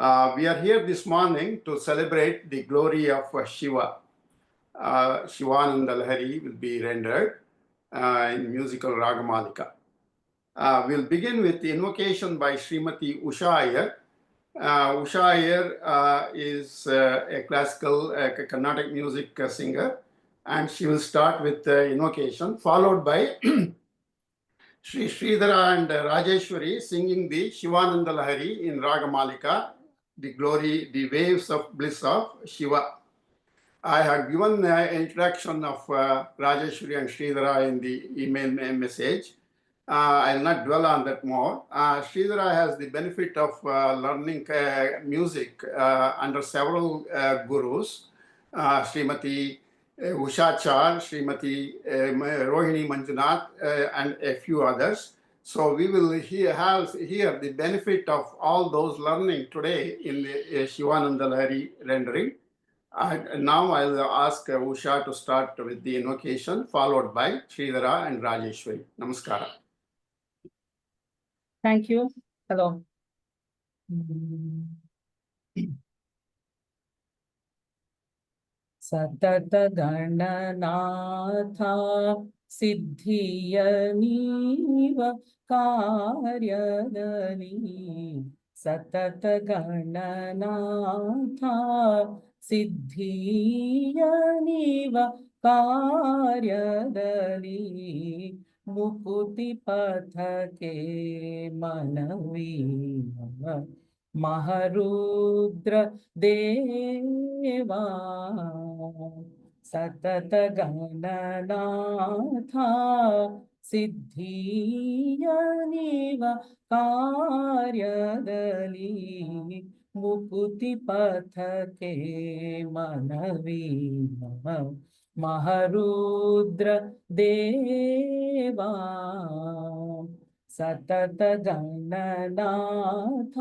We are here this morning to celebrate the glory of Shiva. Shivananda Lahari will be rendered in musical Ragamalika. We'll begin with the invocation by Srimati Usha Iyer. Usha Iyer is a classical Carnatic music singer, and she will start with the invocation, followed by Sri Sridhara and Rajeshwari singing the Shivananda Lahari in Ragamalika, the glory, the waves of bliss of Shiva. I have given an introduction of Rajeshwari and Sridhara in the email message. I'll not dwell on that more. Sridhara has the benefit of learning music under several gurus, Srimati Ushachar, Srimati Rohini Manjunath, and a few others. So we will have here the benefit of all those learning today in the Shivananda Lahari rendering. Now I'll ask Usha to start with the invocation, followed by Sridhara and Rajeshwari. Namaskara. Thank you. Hello. ಸತತ ಗಣನಾಥ ಸಿದ್ಧಿಯ ನೀವ ಕಾರ್ಯದಲ್ಲಿ ಸತತ ಗಣನಾಥ ಸಿದ್ಧಿಯ ನೀವ ಕಾರ್ಯದಲ್ಲಿ ಮುಕುತಿ ಪಥಕ್ಕೆ ಮನವಿ ಮಹರುದ್ರ ದೇವಾ ಸತತ ಗಣನಾಥ ಸಿದ್ಧಿಯ ನೀವ ಕಾರ್ಯದಲ್ಲಿ ಮುಕುತಿ ಪಥಕ್ಕೆ ಮನವಿ ಮಹರುದ್ರ ದೇವಾ ಸತತ ಗಣನಾಥ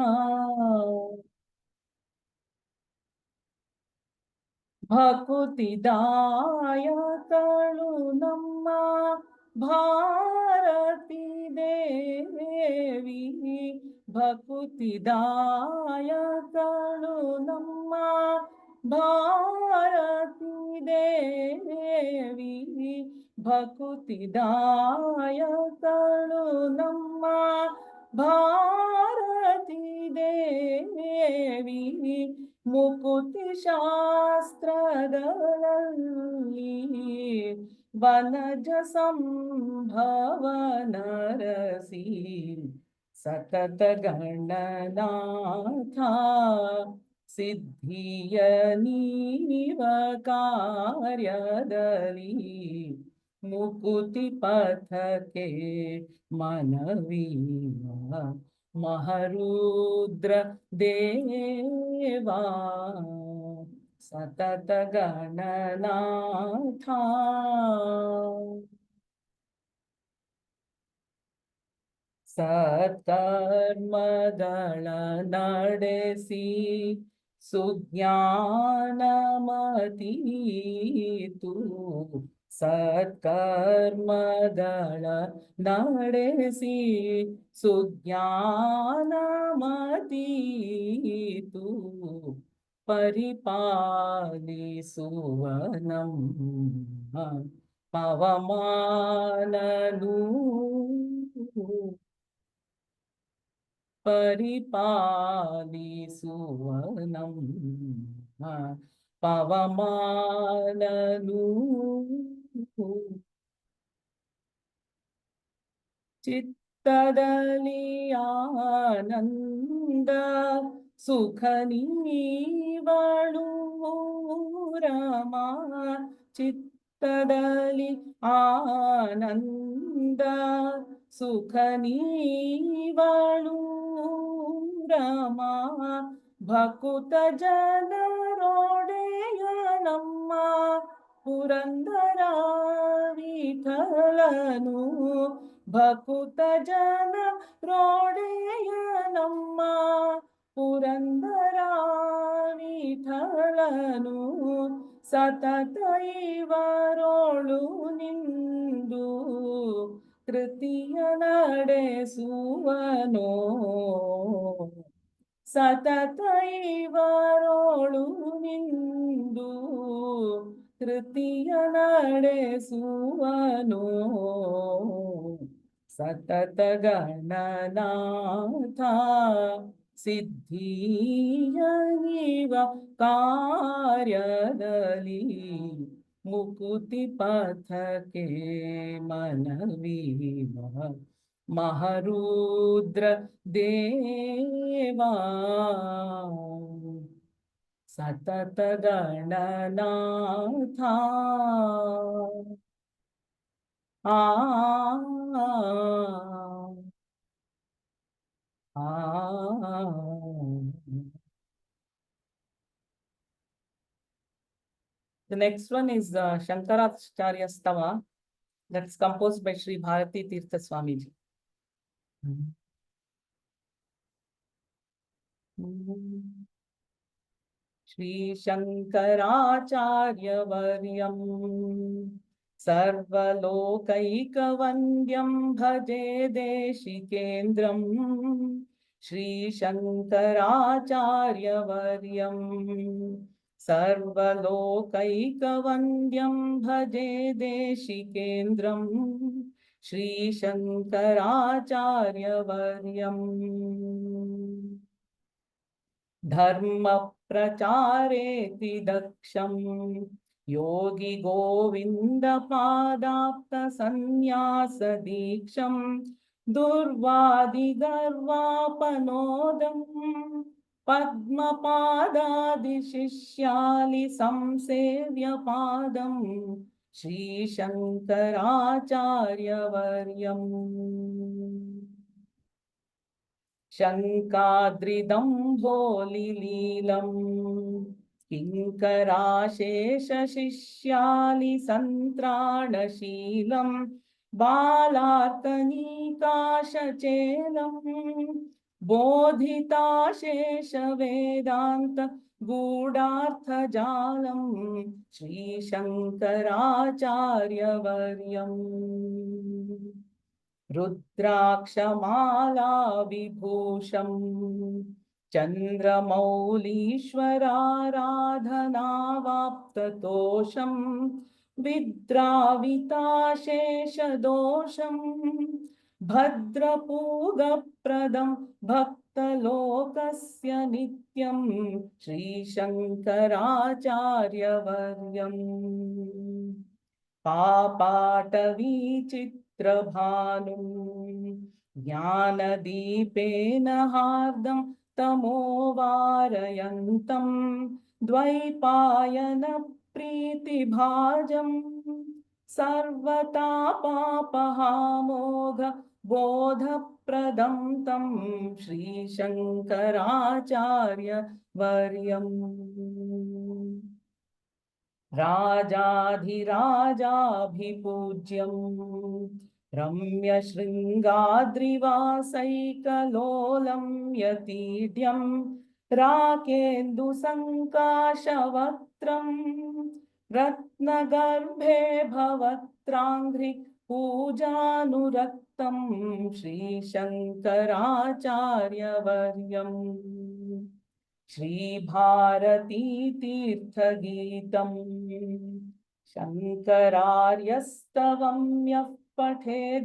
ಭಕುತಿದಾಯಕಳು ನಮ್ಮ ಭಾರತಿ ದೇವಿ ಭಕುತಿದಾಯಕಳು ನಮ್ಮ ಭಾರತಿ ದೇವಿ ಭಕುತಿದಾಯಕಳು ನಮ್ಮ ಭಾರತಿ ದೇವಿ ಮುಕುತಿ ಶಾಸ್ತ್ರಗಳಲ್ಲಿ ವನಜ ಸಂಭವನರಸಿ ಸತತ ಗಣನಾಥ ಸಿದ್ಧಿಯ ನೀವ ಕಾರ್ಯದಲ್ಲಿ ಮುಕುತಿ ಪಥಕ್ಕೆ ಮನವಿ ಮಹರುದ್ರ ದೇವಾ ಸತತ ಗಣನಾಥ ಸತ್ಕರ್ಮಗಳ ನಡೆಸಿ ಸುಜ್ಞಾನಮತೀತು ಸತ್ಕರ್ಮಗಳ ನಡೆಸಿ ಸುಜ್ಞಾನಮತೀತು ಪರಿಪಾಲಿಸುವನಂ ಪವಮಾನನು ಪರಿಪಾಲಿಸುವನಂ ಪವಮಾನನು ಚಿತ್ತದಲ್ಲಿ ಆನಂದ ಸುಖ ನೀವಳು ರಮ ಚಿತ್ತದಲ್ಲಿ ಆನಂದ ಸುಖ ನೀವಳು ರಮ ಭಕುತ ಜನರೊಡೆಯ ನಮ್ಮ ಪುರಂದರ ವಿಠಲನು ಭಕುತ ಜನರೊಡೆಯ ನಮ್ಮ ಪುರಂದರ ವಿಠಲನು ಸತತ ಇವರೊಳು ನಿಂದು ತೃತೀಯ ನಡೆಸುವನೋ ಸತತೈವರೋಳು ನಿಂದು ಕೃತಿಯ ನಡೆಸುವನೋ ಸತತ ಗಣನಾಥ ಸಿದ್ಧಿಯ ನೀವ ಕಾರ್ಯದಲ್ಲಿ ಮುಕುತಿ ಪಥಕ್ಕೆ ಮನವೀವ ಮಹರುದ್ರ ದೇವಾ ಸತತ ಗಣನಾಥ ಆ The next one is Shankaracharya Stava, that's composed by Sri Bharati Tirtha Swamiji. Shri Shankaracharya Varyam Sarvalokaikavandhyam Bhaje Deshikendram Shri Shankaracharya Varyam Sarvalokaikavandhyam Bhaje Deshikendram Shri Shankaracharya Varyam Dharma Prachareti Daksham Yogi Govinda Padapta Sanyasa Diksham Durvadi Garvapanodam Padma Padadi Shishyali Samsevya Padam Shri Shankaracharya Varyam शङ्काद्रिदम्भोलिलीलम् किङ्कराशेषशिष्यालि सन्त्राणशीलम् बालार्कनीकाशचेलम् बोधिताशेषवेदान्त गूढार्थजालम् श्रीशङ्कराचार्यवर्यम् रुद्राक्षमाला विभूषम् चन्द्रमौलीश्वराराधनावाप्ततोषम् विद्राविताशेषदोषम् भद्रपूगप्रदं भक्तलोकस्य नित्यं श्रीशङ्कराचार्यवर्यम् पापाटवीचित्रभानुम् ज्ञानदीपेन हार्दं तमोवारयन्तं द्वैपायनप्रीतिभाजम् सर्वतापापहामोघ बोधप्रदं तं श्रीशङ्कराचार्यवर्यम् राजाधिराजाभिपूज्यम् रम्यशृङ्गाद्रिवासैकलोलं यतीढ्यं राकेन्दुसङ्काशवक्त्रं रत्नगर्भे भवत्राङ्घ्रि पूजानुरक्तं श्रीशङ्कराचार्यवर्यम् श्रीभारतीतीर्थगीतम् शङ्करार्यस्तवं यः पठेद्भक्तियुक्तः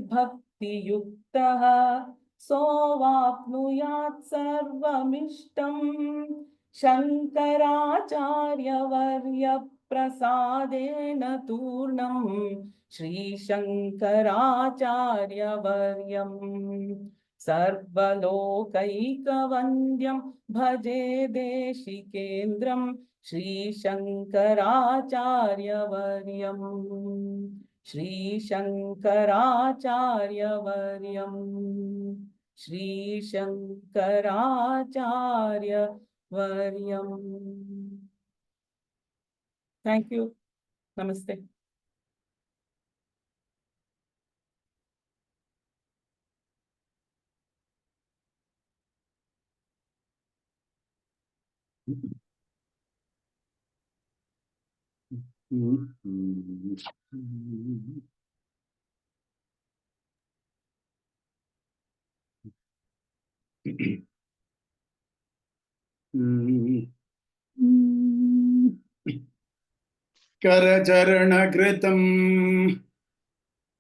सोऽवाप्नुयात् सर्वमिष्टम् शङ्कराचार्यवर्यप्रसादेन तूर्णम् श्रीशङ्कराचार्यवर्यम् सर्वलोकैकवन्द्यं भजे देशिकेन्द्रं श्रीशङ्कराचार्यवर्यम् श्रीशङ्कराचार्यवर्यम् श्रीशङ्कराचार्यवर्यम् Thank you. Namaste. करचरणकृतं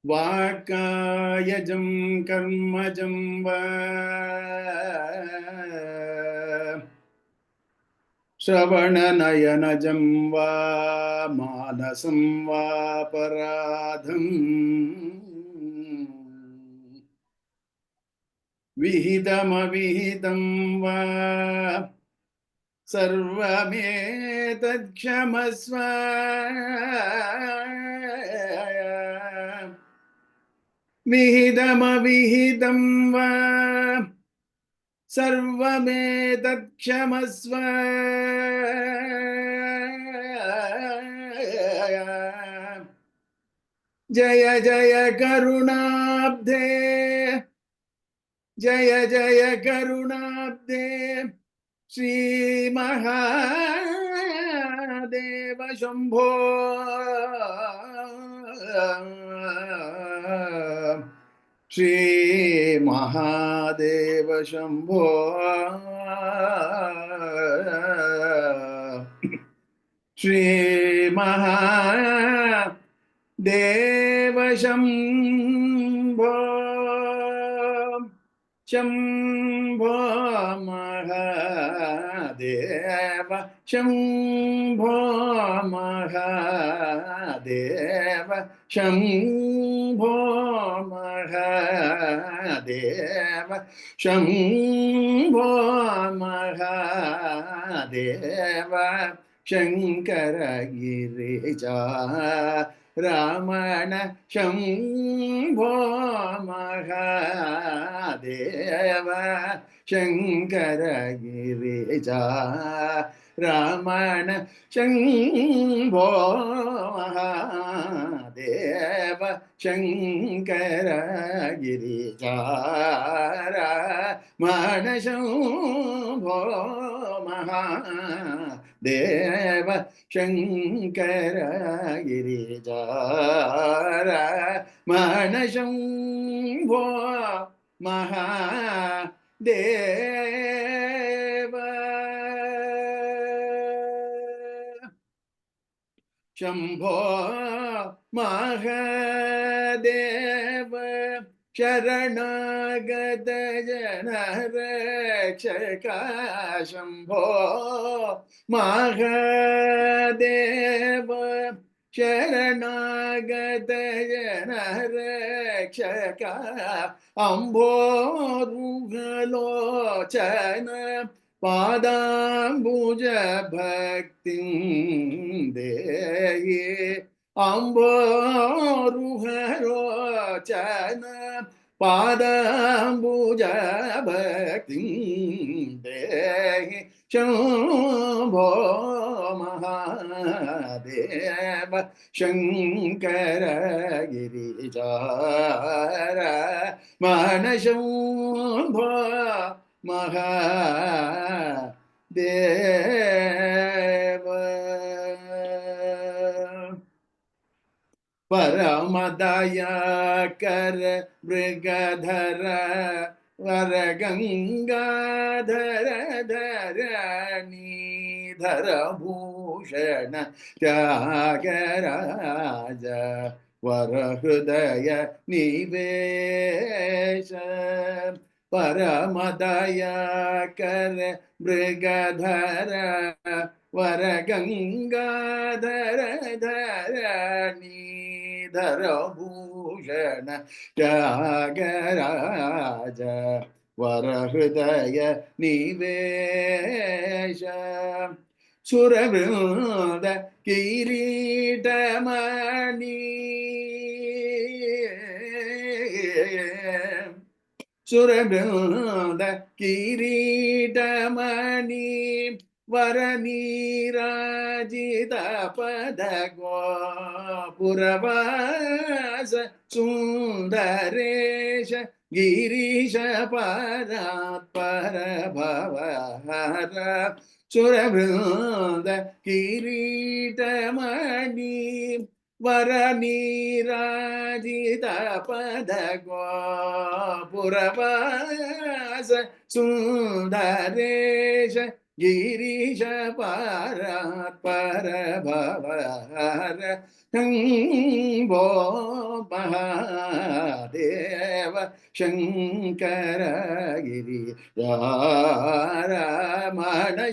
वाक्कायजं कर्मजं वा श्रवणनयनजं वा मानसं वा पराधम् विहितमविहितं वा सर्वमेतत्क्षमस्व विहितमविहितं वा सर्वमेतत्क्षमस्व जय जय करुणाब्धे जय जय करुणाब्धे श्री महादेव शंभो श्री महादेव शंभो श्री महादेव शंभो शंभो महादेव शंभो महादेव शंभो महादेव शंभो महादेव शंकर गिरिजा रमण शंभो महादेव शंकर गिरिजा रमण शंभो महादेव शंकर गिरिजा रमण शंभो महादेव शंकर गिरिजा रमण शंभो महादेव शंभो महादेव शरणागत जन रक्षक शंभो महादेव शरणागत जन रक्षक अम्भोरुहलोचन पादाम्बुज भक्तिं देहि अम्भोरुहलोचन पादाम्बुज भक्तिं देहि शंभो महादेव शंकर गिरिजा रमण शंभो महादेव परमदयाकर मृगधर वरगंगाधर धरणीधर भूषण त्यागराज वरहृदय निवेश परमदयाकर मृगधर वरगंगाधर धरणीधर भूषण त्यागराज वरहृदय निवेश सुरवृंद किरीटमणि सुरवृंद किरीटमणि वरनीराजित पद गोपुरवास सुंदरेश गिरीश परात्पर भवहर सुरवृंद किरीटमणि वरनीराजित पद गोपुरवास Sundaresh Girish पारात् परभवर Shambho Mahadev Shankar गिरिजारमण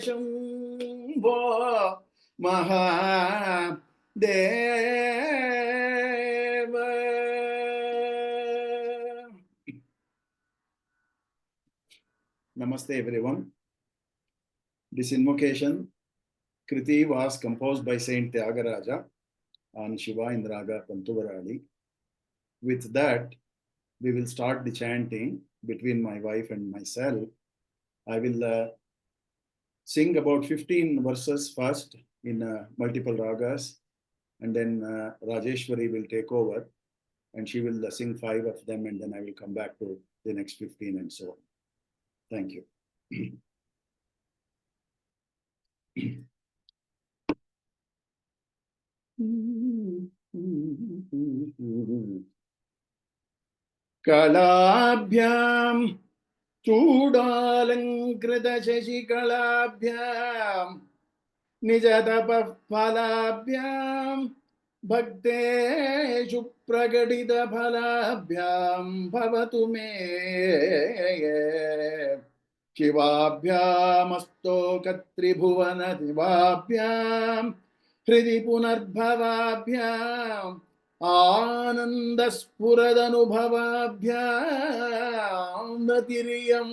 Shambho Mahadev. Namaste everyone. This invocation, Kriti, was composed by Saint Tyagaraja on Shiva in Raga Pantuvarali. With that, we will start the chanting between my wife and myself. I will sing about 15 verses first in multiple ragas, and then Rajeshwari will take over and she will sing 5 of them, and then I will come back to the next 15 and so on. Thank you. कलाभ्यां चूडालङ्कृतशशिकलाभ्यां निजतपः फलाभ्यां भक्तेषु प्रकटितफलाभ्यां भवतु मे शिवाभ्यामस्तोकत्रिभुवनदिवाभ्यां हृदि पुनर्भवाभ्याम् आनन्दस्फुरदनुभवाभ्यां नतिरियं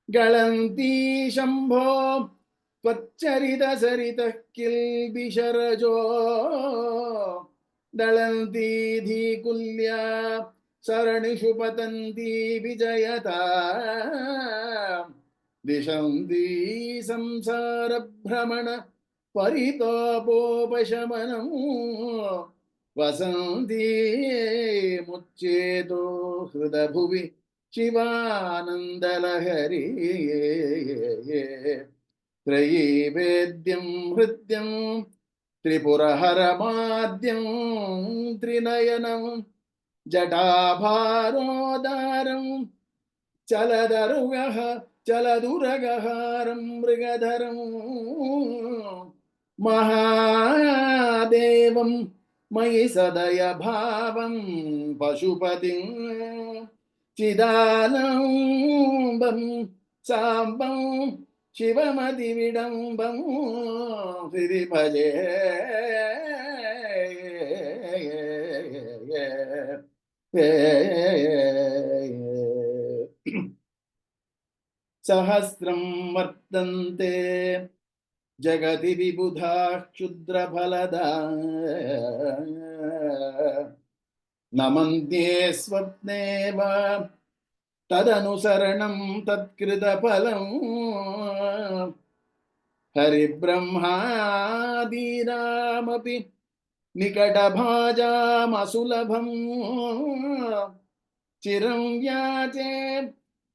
गळन्ती शम्भो त्वच्चरितसरितः किल्बिषरजो दळन्ती धीकुल्या सरणिषु पतन्ती विजयता दिशन्ती संसारभ्रमण परितापोपशमनम् वसन्ती मुच्चेतो हृदभुवि शिवानन्दलहरी त्रयी वेद्यं हृद्यं त्रिपुरहरमाद्यं त्रिनयनं जटाभारोदारं चलदरुगः चलदुरगहारं मृगधरं महादेवं मयि सदय भावं पशुपतिं चिदानम्बं साम्बं शिवमतिविडम्बं हृदि भजे सहस्रं वर्तन्ते जगति विबुधाः क्षुद्रफलदा न मन्ये स्वप्ने वा तदनुसरणं तत्कृतफलं हरिब्रह्मादीनामपि निकटभाजामसुलभं चिरं याचे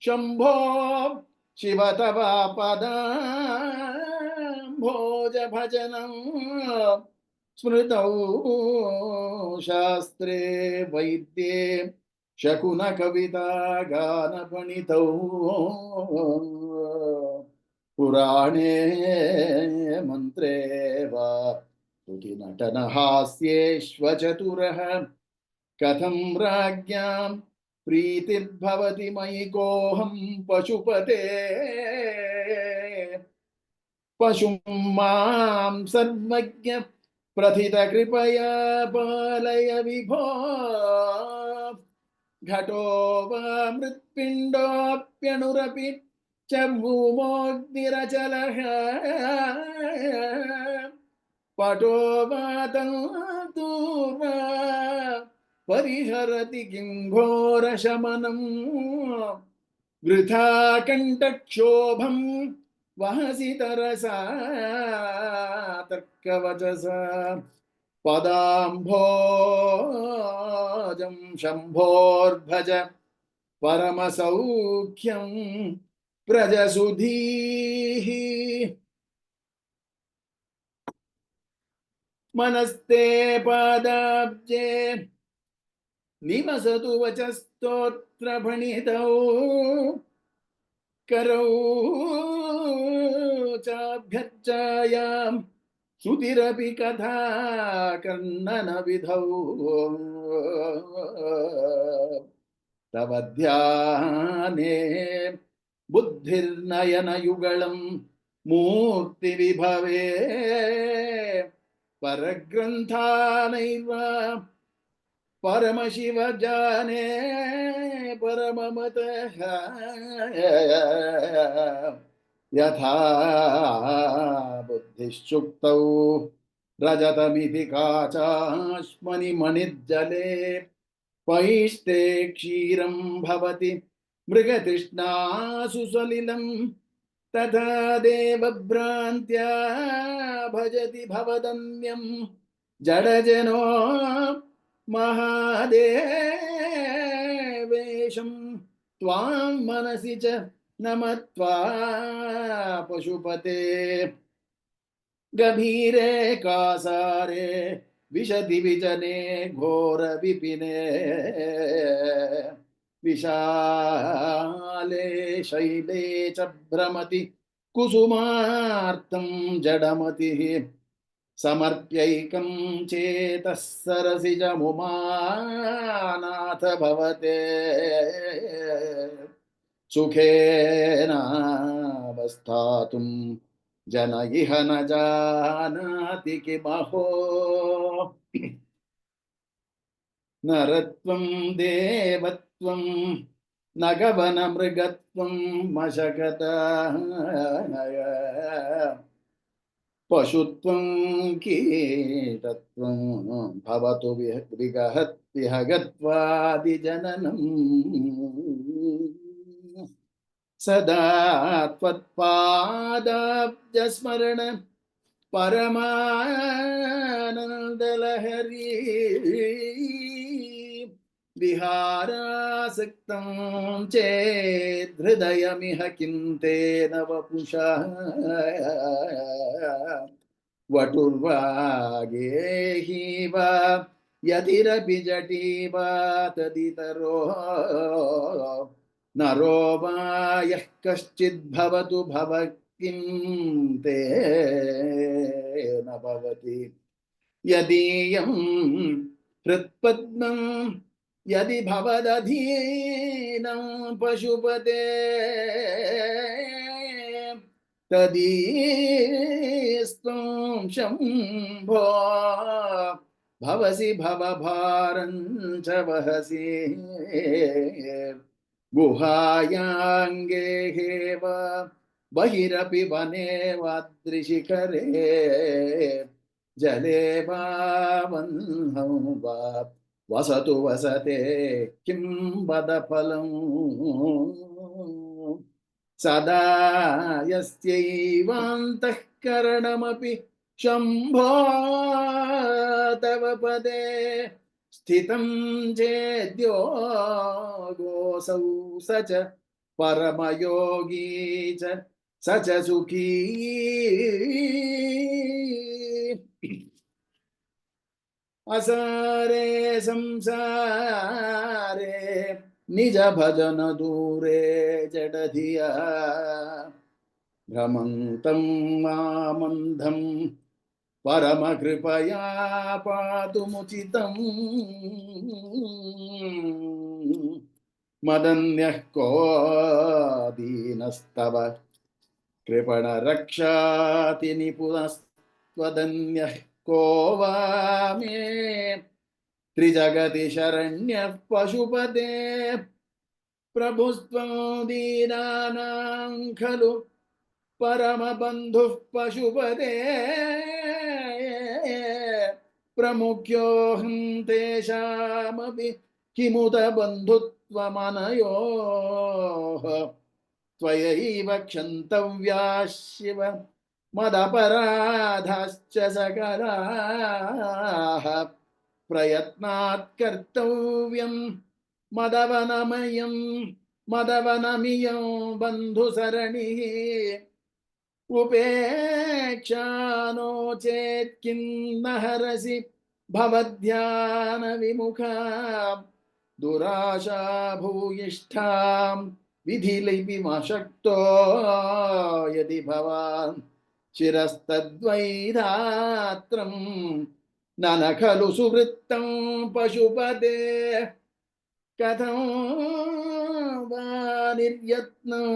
शम्भो शिव तव पदाम्भोजभजनं स्मृतौ शास्त्रे वैद्ये शकुनकविता गानपणितौ पुराणे मन्त्रे वा स्तुतिनटनहास्येष्वचतुरः कथं राज्ञां प्रीतिर्भवति मयि कोऽहं पशुपते पशुं मां सर्वज्ञ प्रथितकृपया पालय विभो घटो वा मृत्पिण्डोऽप्यणुरपि च भूमोऽग्निरचलः पटो वा तन्तु वा परिहरति किं घोरशमनं वृथा कण्ठक्षोभं वहसि तरसा तर्कवचसा पदाम्भोजं शम्भोर्भज परमसौख्यं प्रजसुधीः मनस्ते पादाब्जे निवसतु वचस्तोत्र भणितौ करौ चाभ्यर्चायां श्रुतिरपि कथा कर्णनविधौ तव ध्याने बुद्धिर्नयनयुगलं मूर्तिविभवे परग्रन्थानैव परमशिव जाने परममतः यथा बुद्धिश्चुक्तौ रजतमिति काचाश्मनि मणिज्जले पैष्टे क्षीरं भवति मृगतृष्णासु सलिलं तथा देवभ्रान्त्या भजति भवदन्यं जडजनो महादेवेशं त्वां मनसि च नमत्वा पशुपते गभीरे कासारे विशति विजने घोर विपिने विशाले शैले च भ्रमति कुसुमार्तं जडमतिः समर्प्यैकं चेतः सरसिजमुमानाथ भवते सुखेनावस्थातुं जन इह न जानाति किमहो नरत्वं देवत्वं नगवनमृगत्वं मशकता पशुत्वं कीटत्वं भवतु विगहत्विहगत्वादिजननम् सदा त्वत्पादाब्जस्मरण परमानन्दलहरी विहारासक्तं चेद्धृदयमिह किं तेन वपुषा वटुर्वागेहि वा यतिरपि जटी वा तदितरो नरो वा यः कश्चिद्भवतु भव किं तेन भवति यदीयं हृत्पद्मं यदि भवदधीनं पशुपते तदीस्त्वं शम्भो भवसि भवभारं च वहसि गुहायाङ्गे वा बहिरपि वने वादृशिखरे जले वा वह्नौ वा वसतु वसते किं वद फलम् सदा यस्यैवान्तःकरणमपि शम्भो तव पदे स्थितं चेद्योगोऽसौ स च परमयोगी च स च सुखी असारे संसारे निज भजन दूरे जडधिया भ्रमन्तं मामन्धं परम कृपया पातुमुचितं मदन्यः को दीनस्तव कृपण रक्षाति निपुणस्त्वदन्यः को वा मे त्रिजगति शरण्यः पशुपते प्रभुस्त्वं दीनानां खलु परमबन्धुः पशुपते प्रमुख्योऽहं तेषामपि किमुत बन्धुत्वमनयोः त्वयैव क्षन्तव्याः शिव मदपराधाश्च सकलाः प्रयत्नात् कर्तव्यं मदवनमियं बन्धुसरणिः उपेक्षा नो चेत् किं न हरसि भवध्यानविमुखा दुराशा भूयिष्ठां विधिलिपिमशक्तो यदि भवान् शिरस्तद्वैधात्रं न खलु सुवृत्तं पशुपदे कथं वा निर्यत्नं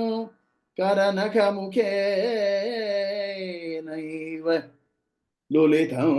करनखमुखेनैव लुलितं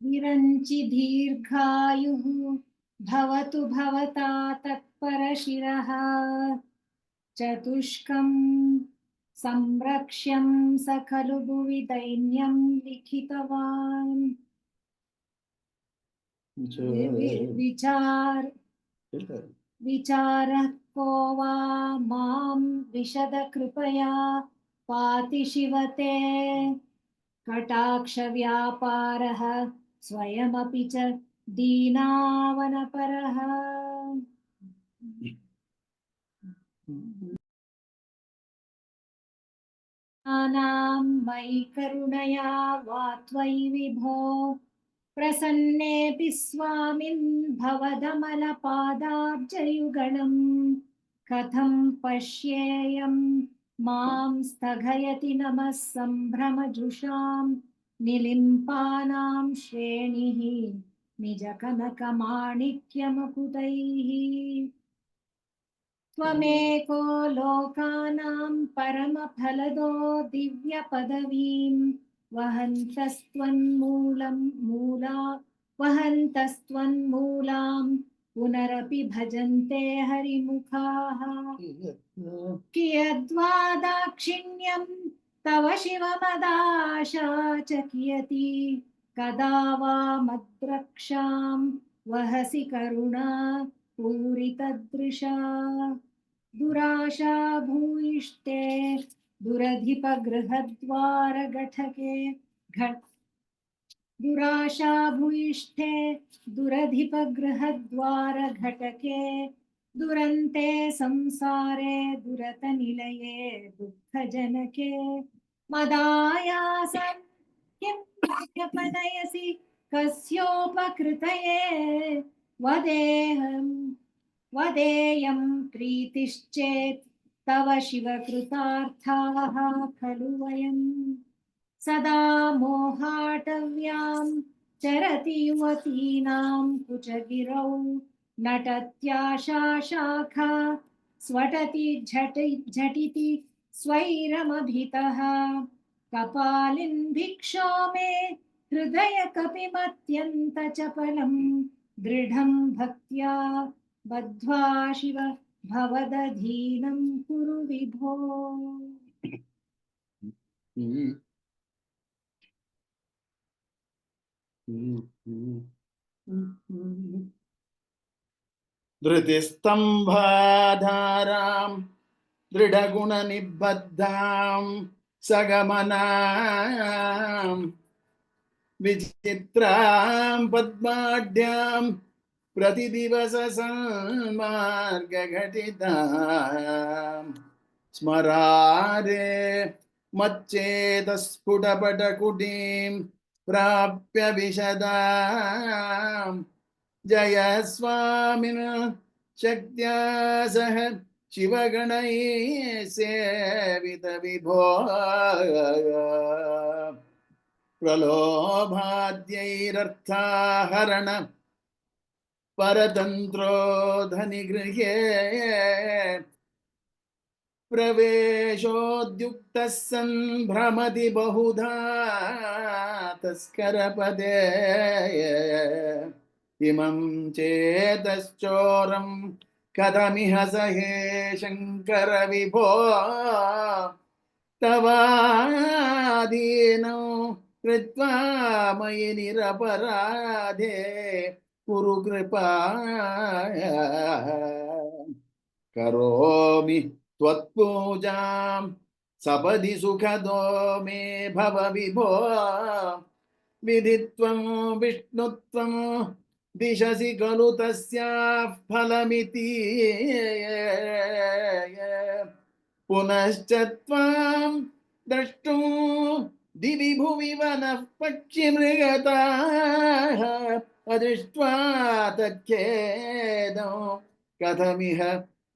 विरञ्चि दीर्घायुः भवतु भवता तत्परशिरः चतुष्कं संरक्ष्यं स खलु भुवि दैन्यं लिखितवान् विचारः को वा मां विशद कृपया पाति शिवते कटाक्षव्यापारः स्वयमपि च दीनावनपरः नानां मयि करुणया वा त्वयि विभो प्रसन्नेऽपि स्वामिन् भवदमलपादाब्जयुगणम् कथं पश्येयं मां स्थगयति नमः सम्भ्रमजुषां निलिम्पानां श्रेणिः निजकनकमाणिक्यमकुटैः त्वमेको लोकानां परमफलदो दिव्यपदवीं वहन्तस्त्वन्मूलां पुनरपि भजन्ते हरिमुखाः कियद्वा दाक्षिण्यं तव शिवमदाशा च कियती कदा वा मद्रक्षां वहसि करुणा पूरितदृशा दुराशा भूयिष्ठे दुरधिपगृहद्वारघटके दुराशा भूयिष्ठे दुरधिपगृहद्वारघटके दुरन्ते संसारे दुरतनिलये दुःखजनके मदायासं किं व्यपनयसि कस्योपकृतये वदेयं प्रीतिश्चेत् तव शिवकृतार्थाः खलु वयम् सदा मोहाटव्यां चरति युवतीनां कुचगिरौ नटत्याशा शाखा स्वटति झटिति स्वैरमभितः कपालिन् भिक्षो मे हृदय कपिमत्यन्तचपलं दृढं भक्त्या बद्ध्वा शिव भवदधीनं कुरु विभो धृतिस्तम्भाधारां दृढगुणनिबद्धां सगमनां विचित्रां पद्माढ्यां प्रतिदिवससन्मार्गघटितां स्मरारे मच्चेतस्फुटपटकुटीं प्राप्य विशदां जय स्वामिन शक्त्या सह शिवगणैः सेवित विभो प्रलोभाद्यैरर्थाहरण परतन्त्रो धनिगृहे प्रवेशोद्युक्तः सन् भ्रमति बहुधा तस्करपदे इमं चेतश्चोरं कथमिह सहे शङ्कर विभो तवाधीनं कृत्वा मयि निरपराधे कुरु कृपा करोमि त्वत्पूजां सपदि सुखदो मे भव विभो विदित्वं विष्णुत्वं दिशसि खलु तस्याः फलमिति पुनश्च त्वां द्रष्टुं दिवि भुवि वनः पक्षिमृगताः अदृष्ट्वा तच्चेदं कथमिह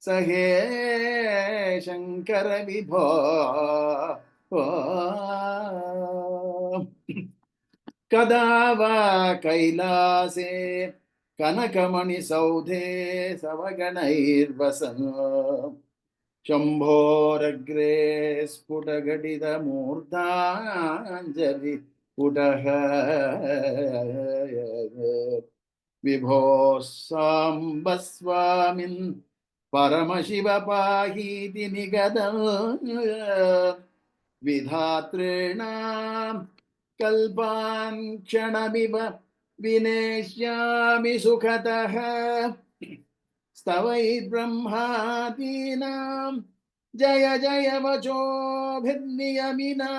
सहे शङ्कर विभो कदा वा कैलासे कनकमणिसौधे सवगणैर्वसन् शम्भोरग्रे स्फुटघटितमूर्धाञ्जलि पुटः विभोः साम्ब स्वामिन् परमशिव पाहीति निगदम् विधातॄणां कल्पान् क्षणमिव विनेष्यामि सुखतः स्तवैर्ब्रह्मादीनां जय जय वचोभिर्नियमिना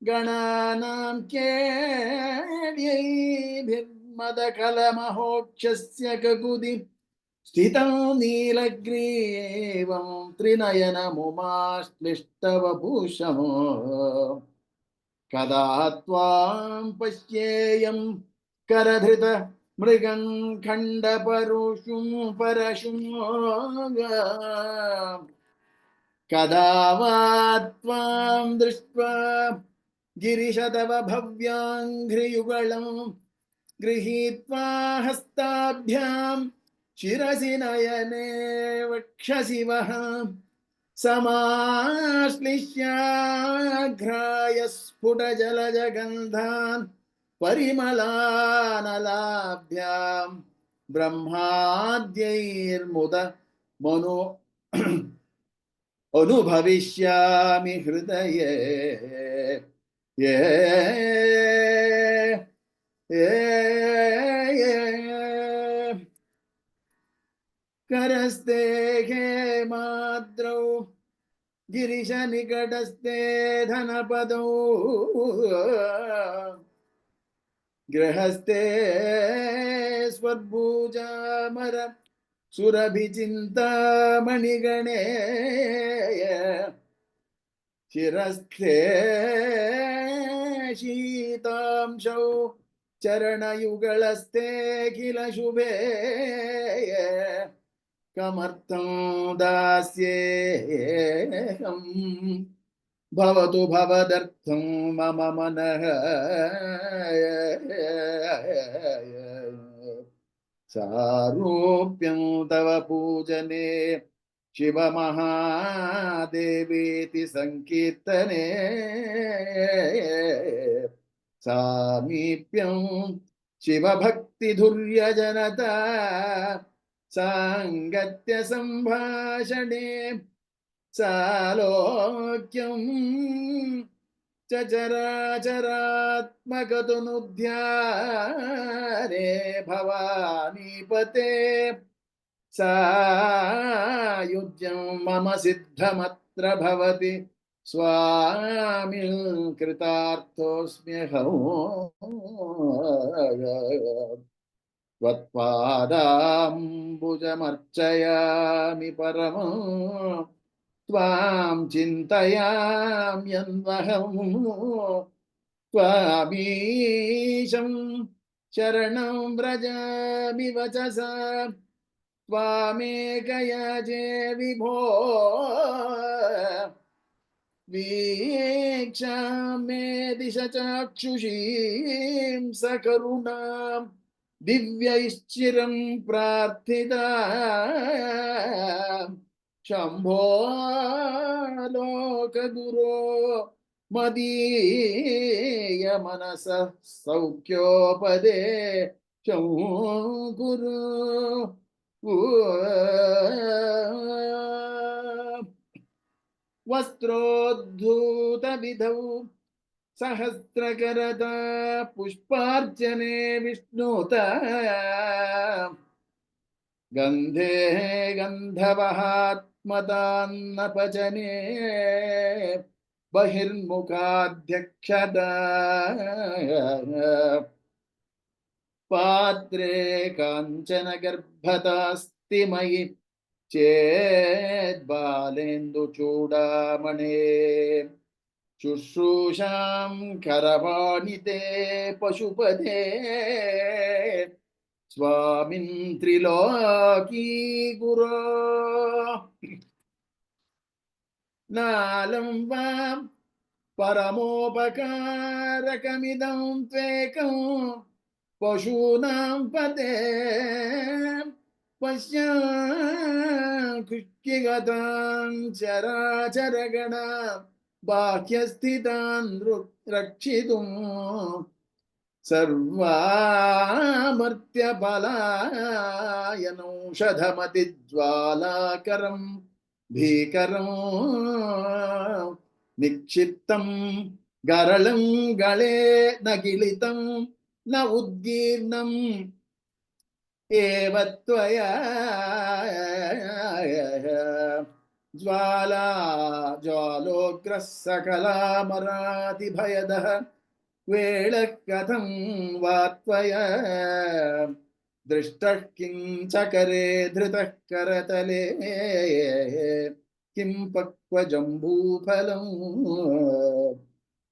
गणानां केर्यैर्मदकलमहोक्षस्य ककुदि स्थितं नीलग्रीवं त्रिनयनमुमाश्लिष्टवभूषम् कदा त्वां पश्येयं करधृत मृगं खण्डपरुषुं परशुं कदा वा त्वां दृष्ट्वा गिरिश तव भव्याङ्घ्रियुगलं गृहीत्वा हस्ताभ्यां शिरसि नयने वक्षसि वः समाश्लिष्याघ्राय स्फुटजलजगन्धान् परिमलानलाभ्यां ब्रह्माद्यैर्मुद मनो अनुभविष्यामि हृदये ये करस्ते हेमाद्रौ गिरिशनिकटस्थे धनपदौ गृहस्थे स्वर्भुजामर सुरभिचिन्तामणिगणे शिरस्थे शीतांशौ चरणयुगलस्थे किल शुभे कमर्थं दास्येऽहं भवतु भवदर्थं मम मनः सारूप्यं तव पूजने शिवमहादेवेति संकीर्तने सामीप्यं शिवभक्तिधुर्यजनता साङ्गत्य सम्भाषणे सालोक्यं चराचरात्मकतनुध्यारे भवानीपते सायुज्यं मम सिद्धमत्र भवति स्वामिं कृतार्थोऽस्म्यहम् त्वत्पादाम्बुजमर्चयामि परमं त्वां चिन्तयाम्यन्वहम् त्वामीशं शरणं व्रजामि वचसा त्वामेकयाचे विभो वीक्षां मे दिश चाक्षुषीं सकरुणां दिव्यैश्चिरं प्रार्थिता शम्भो लोकगुरो मदीय मनसः सौख्योपदे कुरु वस्त्रोद्धूतविधौ सहस्रकरदा पुष्पार्चने विष्णुत गन्धे गन्धवहात्मदान्नपचने बहिर्मुखाध्यक्षदा पात्रे काञ्चन गर्भतास्ति मयि चेद्बालेन्दुचूडामणे शुश्रूषां करवाणि ते पशुपते स्वामिन् त्रिलोकी गुरो नालं वा परमोपकारकमिदं त्वेकं पशूनां पते पश्याकृष्यगतां चराचरगणा बाह्यस्थितान् रक्षितुं सर्वामर्त्यफलायनौषधमतिज्वालाकरं भीकरं निक्षिप्तं गरलं गले न गिलितं न उद्गीर्णम् एव त्वया ज्वालोग्रः सकलामरातिभयदः वेळः कथं वा त्वया दृष्टः किञ्चकरे धृतः करतले किं पक्वजम्बूफलम्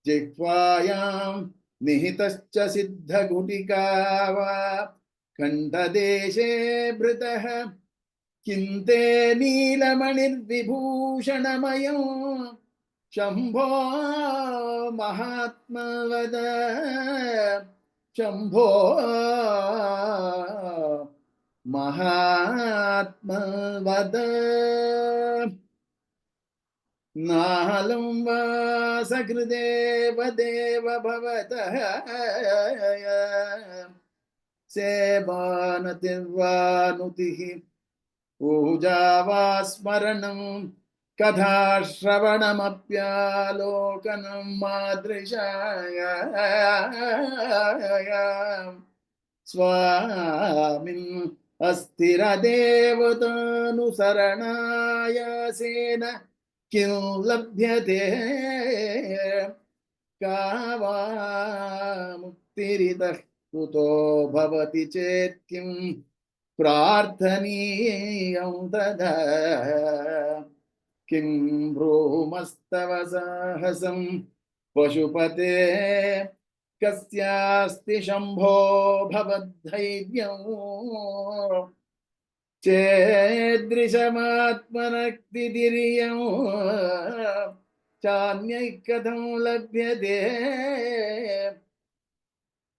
जिह्वायां निहितश्च सिद्धगुटिका वा कण्ठदेशे भृतः किन्ते नीलमणिर्विभूषणमयो शम्भो महात्मवद शम्भो महात्मवद नालं वा सकृदेव देव भवतः सेवानतिर्वानुतिः पूजा वा स्मरणं कथाश्रवणमप्यालोकनं मादृशाय स्वामिन् अस्थिरदेवतानुसरणायासेन किं लभ्यते का वा मुक्तिरितः कुतो भवति चेत् किं प्रार्थनीयं तदा किं भ्रूमस्तव साहसं पशुपते कस्यास्ति शम्भो भवद्धैर्यं चेदृशमात्मनक्तिर्यं चान्यैः कथं लभ्यते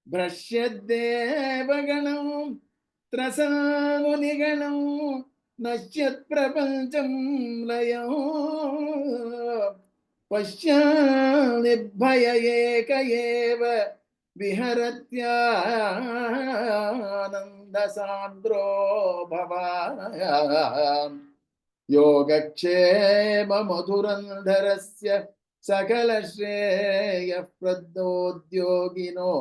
भ्रश्यद्देवगणं त्रसामुनिगणं नश्यत्प्रपञ्चं लयं पश्यान्निर्भय एक एव विहरत्यानन्दसान्द्रो भवान् योगक्षेममधुरन्धरस्य सकलश्रेयः प्रदोद्योगिनो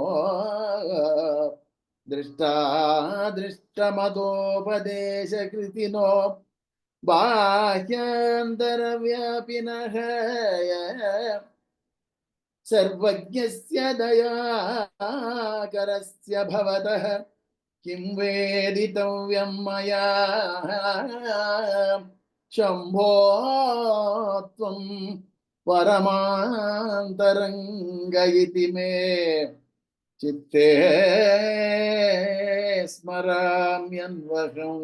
दृष्टादृष्टमतोपदेशकृतिनो बाह्यान्तरव्यापिनः सर्वज्ञस्य दयाकरस्य भवतः किं वेदितव्यं मया शम्भो त्वं परमान्तरङ्ग इति मे चित्ते स्मराम्यन्वहम्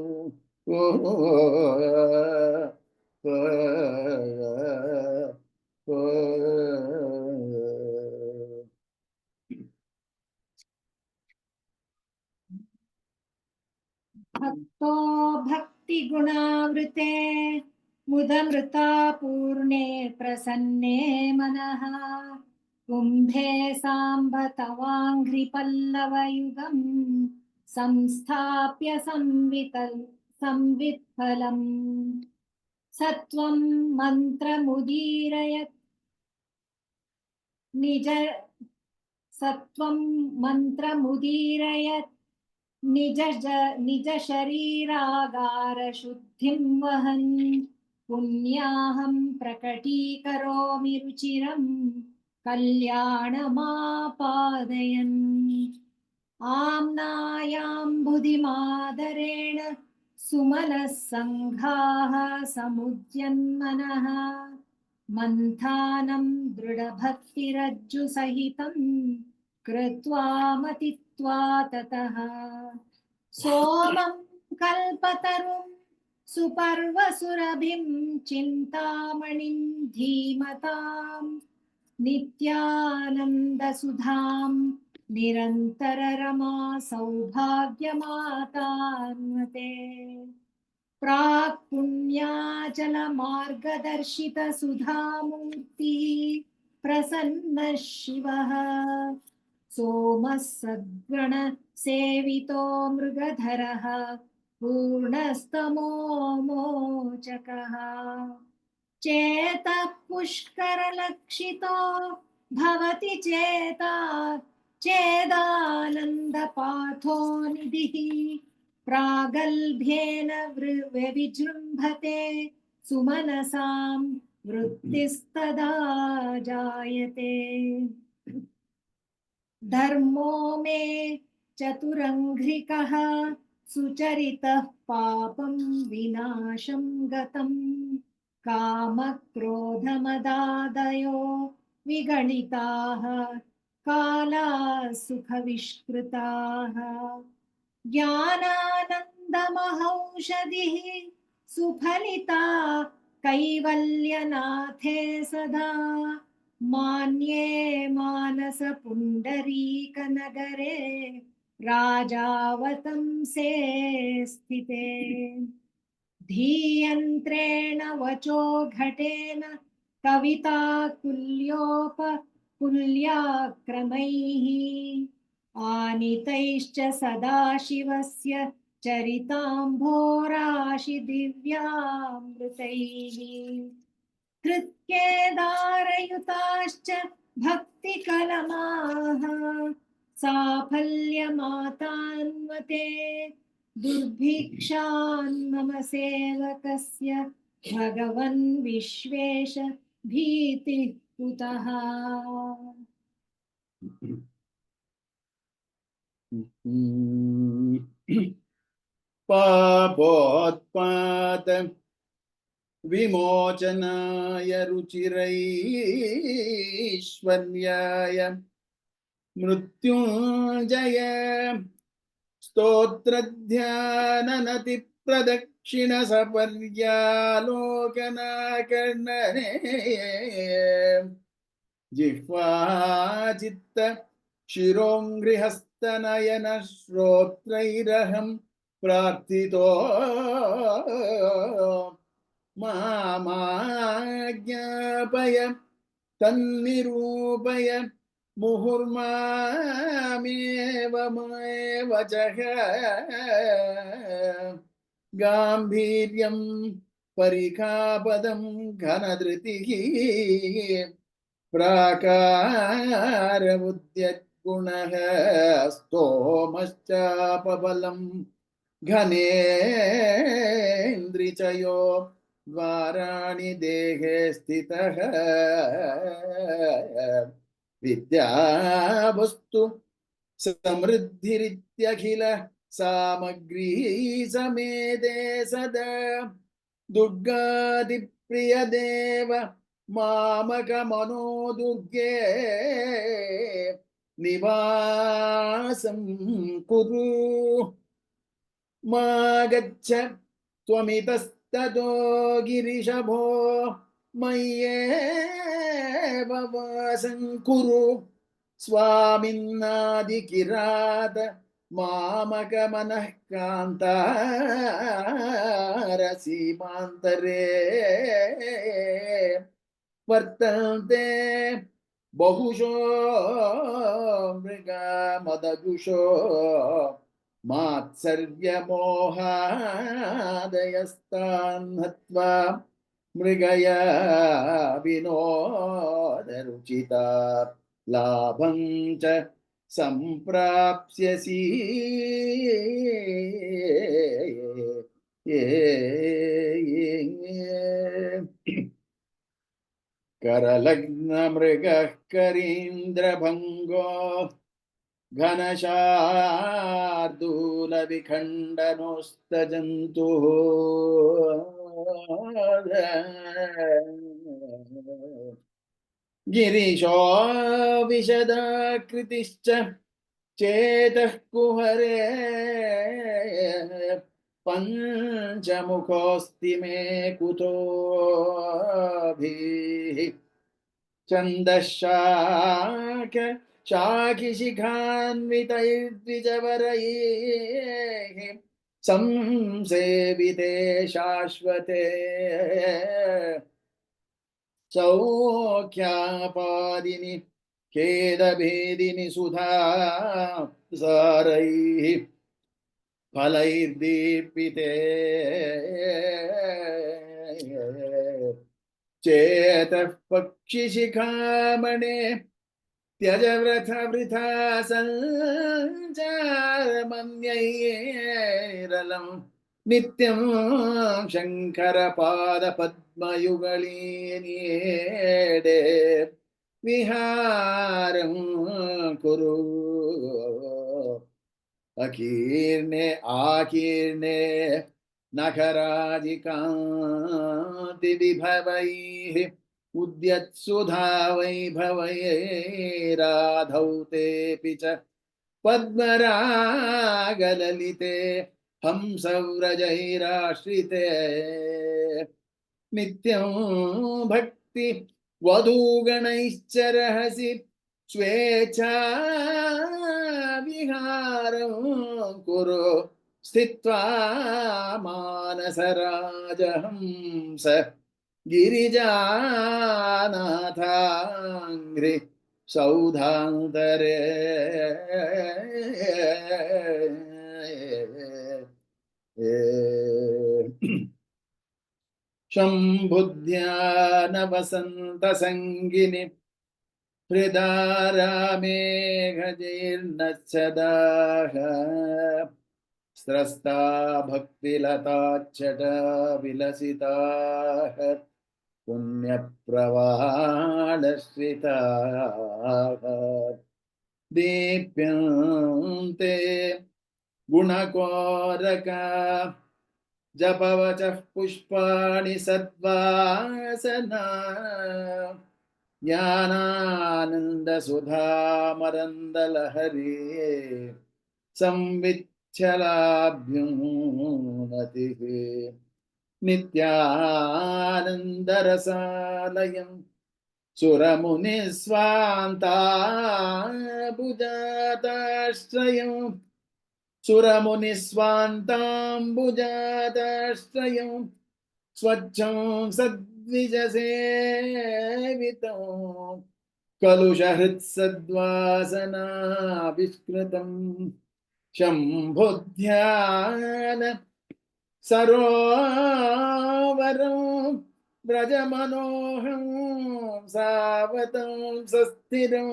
भक्तो भक्तिगुणावृते मुदमृता पूर्णे प्रसन्ने मनः कुम्भे साम्ब तवाङ्घ्रिपल्लवयुगं संस्थाप्य संवित्फलम् सत्वं मन्त्रमुदीरयत् निज सत्वं मन्त्रमुदीरयत् निज शरीरागारशुद्धिं वहन् पुण्याहं प्रकटीकरोमि रुचिरं कल्याणमापादयन् आम्नायाम्बुधिमादरेण सुमनः सङ्घाः समुद्यन्मनः मन्थानं दृढभक्तिरज्जुसहितं कृत्वा मतित्वा ततः सोमं कल्पतरुं सुपर्वसुरभिं चिन्तामणिं धीमताम् नित्यानन्दसुधां निरन्तररमा सौभाग्यमातान्वते प्राक् पुण्याचलमार्गदर्शितसुधामूर्तिः प्रसन्नः शिवः सोमः सद्गणसेवितो मृगधरः पूर्णस्तमोमोचकः चेतः पुष्करलक्षितो भवति चेदानन्दपाथो निधिः प्रागल्भ्येन विजृम्भते सुमनसां वृत्तिस्तदा जायते धर्मो मे चतुरङ्घ्रिकः सुचरितः पापं विनाशं गतम् कामक्रोधमदादयो विगणिताः कालाः सुखविष्कृताः ज्ञानानन्दमहौषधिः सुफलिता कैवल्यनाथे सदा मान्ये मानसपुण्डरीकनगरे राजावतंसे स्थिते धीयन्त्रेण वचो घटेन कविता कुल्याक्रमैः आनीतैश्च सदाशिवस्य चरिताम्भोराशि दिव्यामृतैः कृत्केदारयुताश्च भक्तिकलमाः साफल्यमातान्वते दुर्भिक्षान् मम सेवकस्य भगवन् विश्वेश भीतिः कुतः पापोत्पात विमोचनाय रुचिरैश्वर्याय मृत्युञ्जय स्तोत्रध्याननति प्रदक्षिण सपर्यालोकनाकर्णने जिह्वाचित्त शिरोङ्घ्रिहस्तनयन श्रोत्रैरहं प्रार्थितो मामाज्ञापय तन्निरूपय मुहुर्मामेव जः गाम्भीर्यं परिखापदं घनधृतिः प्राकारमुद्यद्गुणः स्तोमश्चापबलं घनेन्द्रिचयो द्वाराणि देहे स्थितः विद्यावस्तु समृद्धिरित्यखिल सामग्री समेते सदा दुर्गादिप्रियदेव मामकमनो दुर्गे निवासं कुरु मा गच्छ त्वमितस्ततो गिरिशभो मय्येव वासं कुरु स्वामिन्नादिकिरात मामकमनः कान्तारसीमान्तरे वर्तन्ते बहुशो मृगामदजुषो मात्सर्यमोहादयस्तान् हत्वा मृगया विनोदरुचिता लाभं च सम्प्राप्स्यसि करलग्नमृगः करीन्द्रभङ्गो घनशार्दूलविखण्डनोस्तजन्तुः गिरीशो विशदाकृतिश्च चेतः कुहरे पञ्चमुखोऽस्ति मे कुतोभिः छन्दश्शाख शाखिशिखान्वितैर्द्विजवरैः संसेविते शाश्वते सौख्यापादिनि खेदभेदिनि सुधा सारैः फलैर्दीपिते चेतः पक्षिशिखामणे त्यज वृथा सञ्चारमन्यैरलं नित्यं शङ्करपादपद्मयुगलीन्येडे विहारं कुरु अकीर्णे आकीर्णे नखराजिकान्तिविभवैः उद्यत्सुधा वैभवैराधौ तेऽपि च पद्मरागललिते हंसव्रजैराश्रिते नित्यं भक्ति वधूगणैश्च रहसि स्वेच्छा विहारं कुरु स्थित्वा मानसराजहंस गिरिजानाथाङ्घ्रि सौधान्तरे शम्भुध्यानवसन्तसङ्गिनि हृदा रामे गजीर्णच्छदाः स्रस्ता भक्तिलताच्छटा विलसिताः पुण्यप्रवालश्रिताः दीप्यन्ते गुणकोरका जपवचः पुष्पाणि सद्वासना ज्ञानानन्दसुधामरन्दलहरी संविच्छलाभ्युन्नतिः नित्यानन्दरसालयं सुरमुनिस्वान्ताम्बुजाताश्रयं सुरमुनिस्वान्ताम्बुजाताश्रयं स्वच्छं सद्विजसेवितं कलुषहृत्सद्वासनाविष्कृतं शम्भुध्यान सरोवरं व्रजमनोहं सावतं सस्थिरं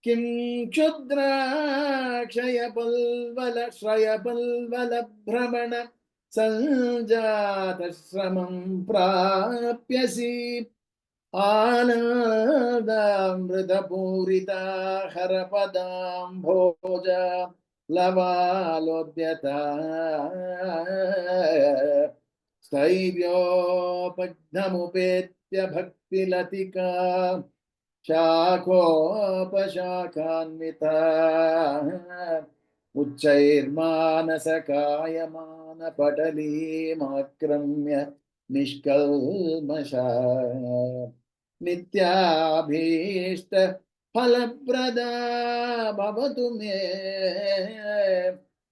किं क्षुद्राक्षयपल्वलभ्रमण सञ्जातश्रमं प्राप्यसि आनन्दामृतपूरिता हरपदाम्भोजा लवालोद्यता स्थैर्योपघ्नमुपेत्य भक्तिलतिका शाखोपशाखान्विता उच्चैर्मानसकायमानपटलीमाक्रम्य निष्कल्मषा नित्याभीष्ट फलप्रदा भवतु मे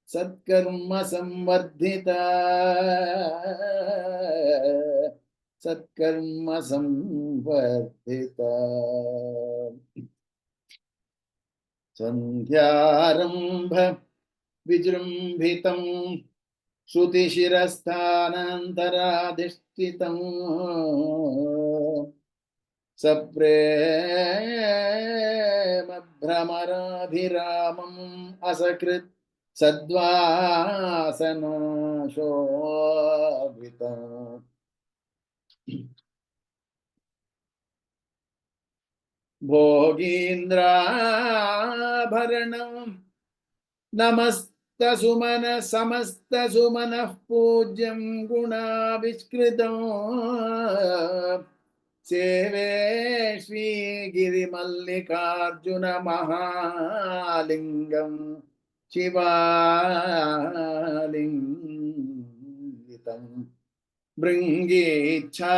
सत्कर्म संवर्धिता सत्कर्म संवर्धिता संध्यारंभ विजृंभितं श्रुतिशिरस्थानान्तराधिष्ठितम् सप्रेम भ्रमराभिरामम् असकृत् सद्वासनाशोभितम् भोगीन्द्राभरणम् नमस्तसुमन समस्तसुमनः पूज्यं गुणाविष्कृतम् सेवे श्रीगिरिमल्लिकार्जुन महालिङ्गं शिवालिङ्गितम् भृङ्गीच्छा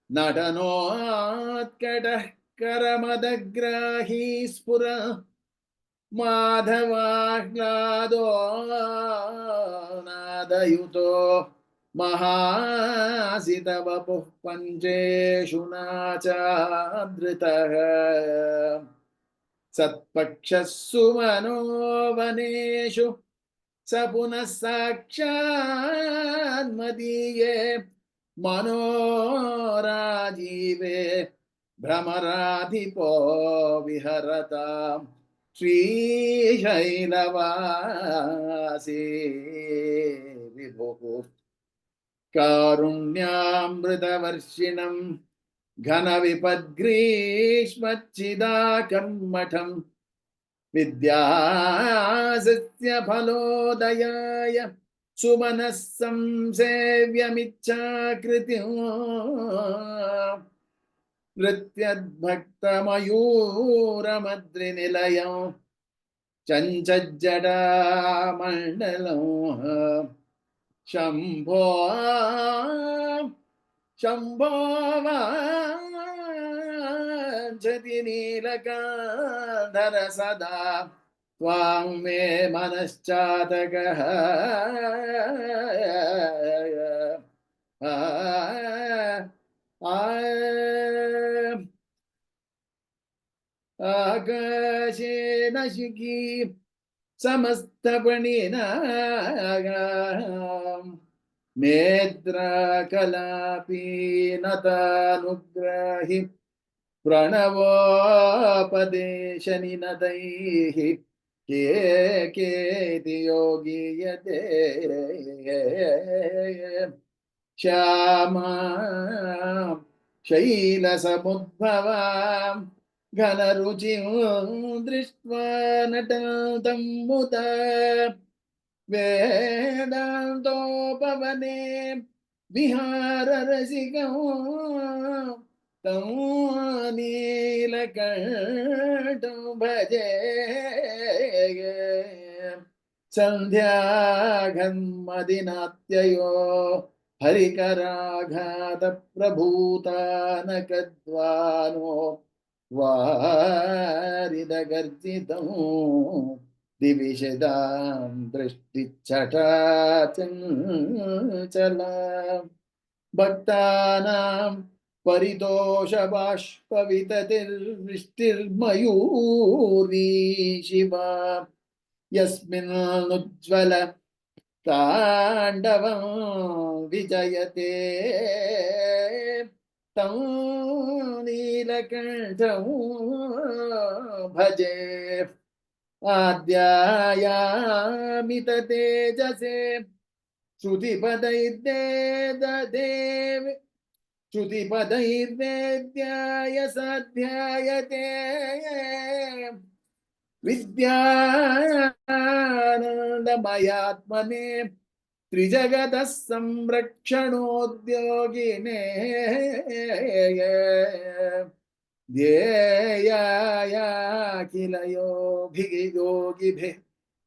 नटनोत्कटः करमदग्राही स्फुर माधवाह्लादो नादयुतो महासितवपुः पञ्चेषु नाचादृतः सत्पक्षः सुमनो वनेषु स पुनः साक्षान्मदीये मनोराजीवे भ्रमराधिपो विहरताम् श्रीशैलवासी विभुः कारुण्यामृतवर्षिणं घनविपद्ग्रीष्मच्चिदाकर्मठम् विद्यासस्य फलोदयाय सुमनः संसेव्यमिच्छाकृतिम् नृत्यद्भक्तमयूरमद्रिनिलयं चञ्चज्जडामण्डलं शम्भो शम्भो वाञ्छति नीलकान्धर सदा त्वां मे मनश्चातकः आकाशेन शिखी समस्तपणिना नेत्राकलापी नतानुग्राहि प्रणवोपदेशनिनदैः केति योगीयते श्यामा शैलसमुद्भवां घनरुचिं दृष्ट्वा नटन्तं मुदा वेदान्तोपवने विहाररसिकं तं नीलकण्ठं भजे सन्ध्याघन्मदिनात्ययो हरिकराघातप्रभूतानकद्वानो वारिदगर्जितं दिविषदां दृष्टिच्छटाचञ्चला भक्तानां परितोषबाष्पविततिर्वृष्टिर्मयूरी शिवा यस्मिन्नुज्ज्वल ताण्डवं विजयते तं नीलकण्ठं भजे आद्यायामित तेजसे श्रुतिपदैर्वेद्याय साध्यायते विद्यानन्दमयात्मने त्रिजगतः संरक्षणोद्योगिने ध्येयाय योगिभिः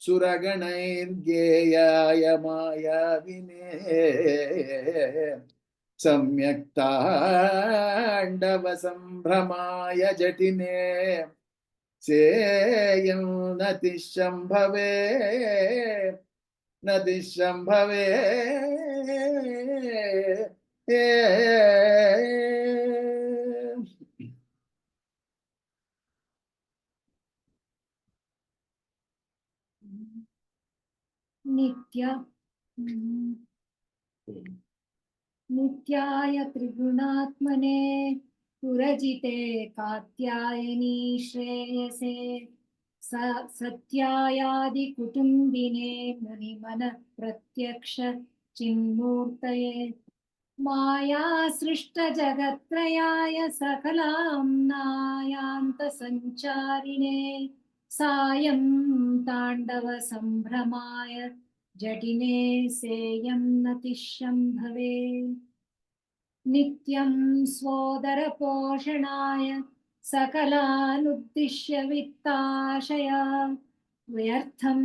सुरगणैर्ज्ञेयाय मायाविने सम्यक् ताण्डव सम्भ्रमाय जटिने सेयं नतिशम्भवे नतिशम्भवे नित्य नित्याय त्रिगुणात्मने पुरजिते कात्यायनी श्रेयसे सत्यायादिकुटुम्बिने मुनिमनः प्रत्यक्ष चिन्मूर्तये माया सृष्टजगत्त्रयाय सकलाम्नायान्तसञ्चारिणे सायं ताण्डवसम्भ्रमाय जटिने सेयं नतिष्यं भवे नित्यं स्वोदरपोषणाय सकलानुद्दिश्य वित्ताशया व्यर्थं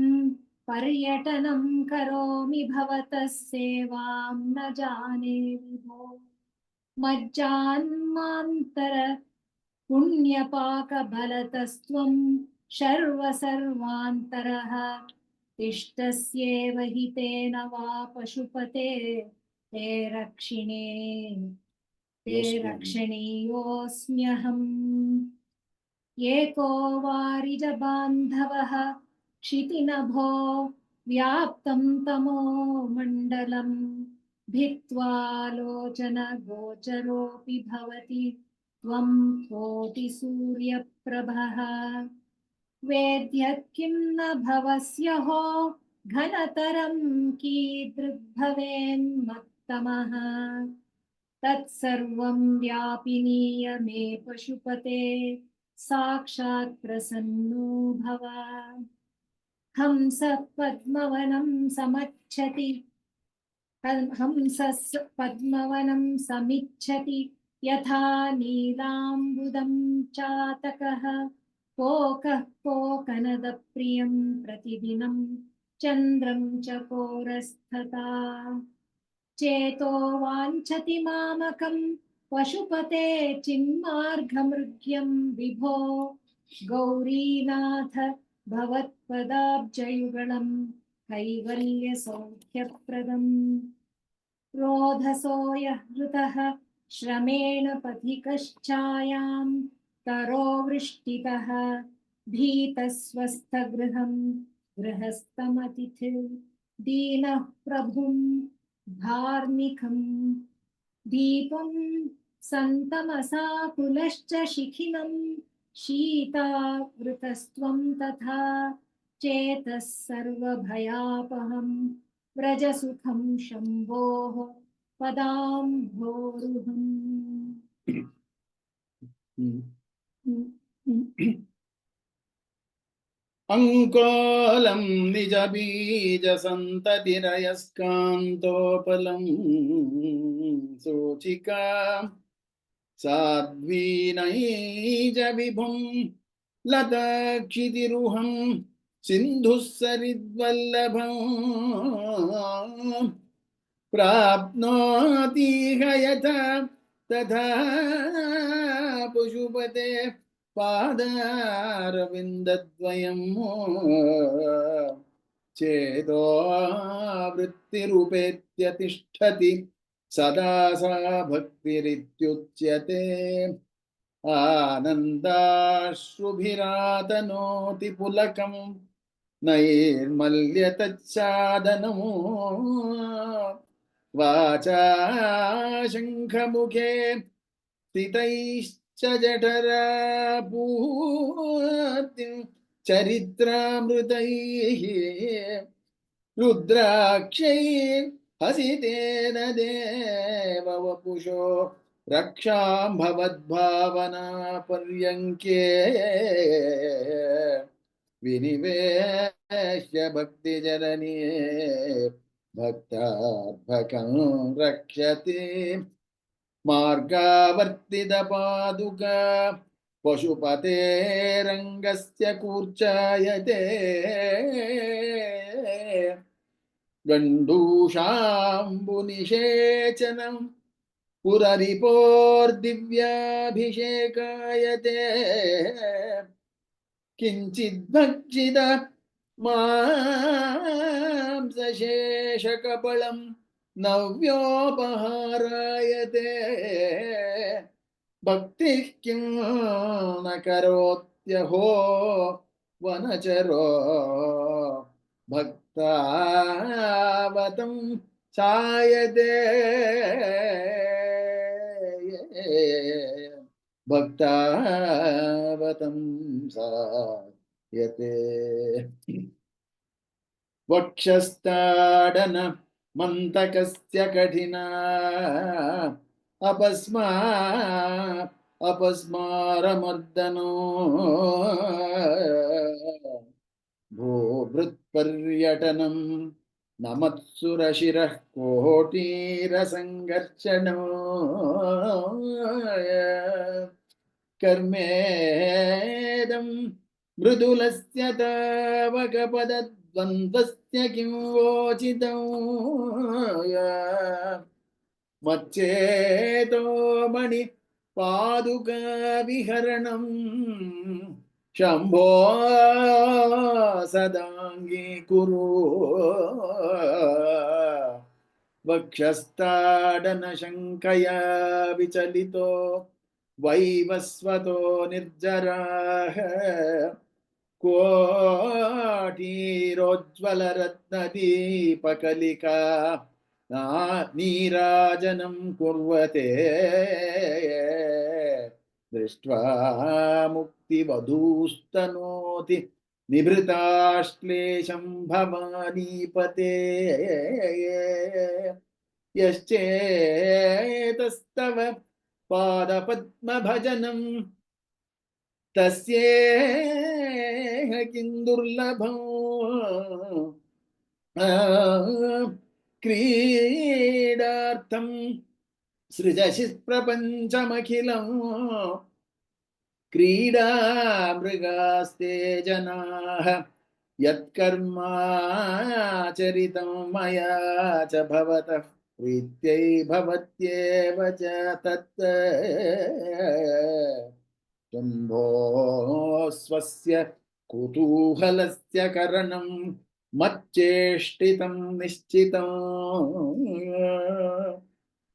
पर्यटनं करोमि भवतः सेवां न जाने विभो मज्जान्मान्तर पुण्यपाकबलतस्त्वं सर्वान्तरः तिष्ठस्येव हि तेन वा पशुपते ते रक्षिणे ते रक्षणीयोऽस्म्यहम् एको वारिजबान्धवः क्षितिनभो व्याप्तं तमो मण्डलं भित्त्वा लोचनगोचरोऽपि भवति त्वं कोटिसूर्यप्रभः वेद्यः किं न भवस्यहो घनतरं कीदृग्भवेन्मत्तमः तत्सर्वं व्यापिनीय मे पशुपते साक्षात् प्रसन्नो भव हंसः पद्मवनं समच्छति हंसः पद्मवनं समिच्छति यथा नीलाम्बुदं चातकः कोकः कोकनदप्रियं प्रतिदिनं चन्द्रं चकोरस्तथा चेतो वाञ्छति मामकं पशुपते चिन्मार्गमृग्यं विभो गौरीनाथ भवत्पदाब्जयुगलं कैवल्यसौख्यप्रदम् रोधसो यः हृतः श्रमेण पथिकश्चायां तरो वृष्टितः भीतस्वस्थगृहं गृहस्थमतिथिर् दीनः प्रभुं धार्मिकं दीपं सन्तमसाकुलश्च शिखिनं शीतावृतस्त्वं तथा चेतः सर्वभयापहं व्रजसुखं शम्भोः पदाम्भोरुहम् अंकोलं निजबीजसन्ततिरयस्कान्तोपलं सूचिका साध्वीनैजविभुं लताक्षितिरुहं सिन्धुः सरिद्वल्लभम् प्राप्नोतीह यथा तथा पशुपते पादारविन्दद्वयम् चेतो वृत्तिरुपेत्य तिष्ठति सदा सा भक्तिरित्युच्यते आनन्दाश्रुभिरातनोति पुलकं नैर्मल्यतच्चादनम् वाचा शङ्खमुखे स्थितैश्च जठरापूर्तिं चरित्रामृतैः रुद्राक्षैर्हसितेन देववपुषो रक्षां भवद्भावना पर्यङ्के विनिवेश्य भक्तिजननी भक्तार्भकं रक्षति मार्गावर्तितपादुका पशुपतेरङ्गस्य कूर्चायते गण्डूषाम्बुनिषेचनं पुररिपोर्दिव्याभिषेकायते किञ्चिद्भक्षित मांसशेषकपलं नव्योपहारायते भक्तिः किं न करोत्यहो वनचरो भक्ति भक्तावतं छायते भक्तावतं सायते वक्षस्ताडन मन्तकस्य कठिना अपस्मारमर्दनो भूभृत्पर्यटनं नमत्सुरशिरः कोटीरसङ्गर्षणो कर्मेदं मृदुलस्य तावकपदद्वन्द्वस्य किं वोचितं मच्चेतो मणि पादुका विहरणं शम्भो सदाङ्गीकुरु वक्षस्ताडनशङ्कया विचलितो वैवस्वतो निर्जराः कोटीरोज्ज्वलरत्नदीपकलिका नीराजनं कुर्वते दृष्ट्वा मुक्तिवधूस्तनोति निभृताश्लेषं भवानीपते यश्चेतस्तव पादपद्मभजनं तस्येह किं दुर्लभं क्रीडार्थं सृजसि प्रपञ्चमखिलं क्रीडा मृगास्ते जनाः यत्कर्माचरितं मया च भवतः प्रीत्यै भवत्येव च तत् शम्भो स्वस्य कुतूहलस्य करणं मच्चेष्टितं निश्चितं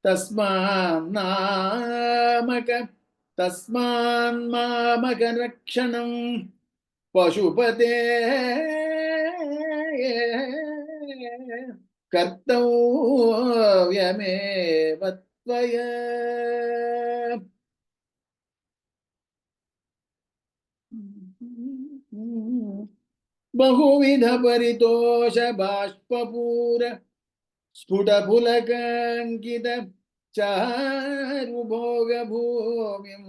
तस्मान्मामक रक्षणं पशुपते कर्तव्यमेव त्वया बहुविध परितोष बाष्पूर स्फुटपुलकाङ्कित चारुभोग भूमिं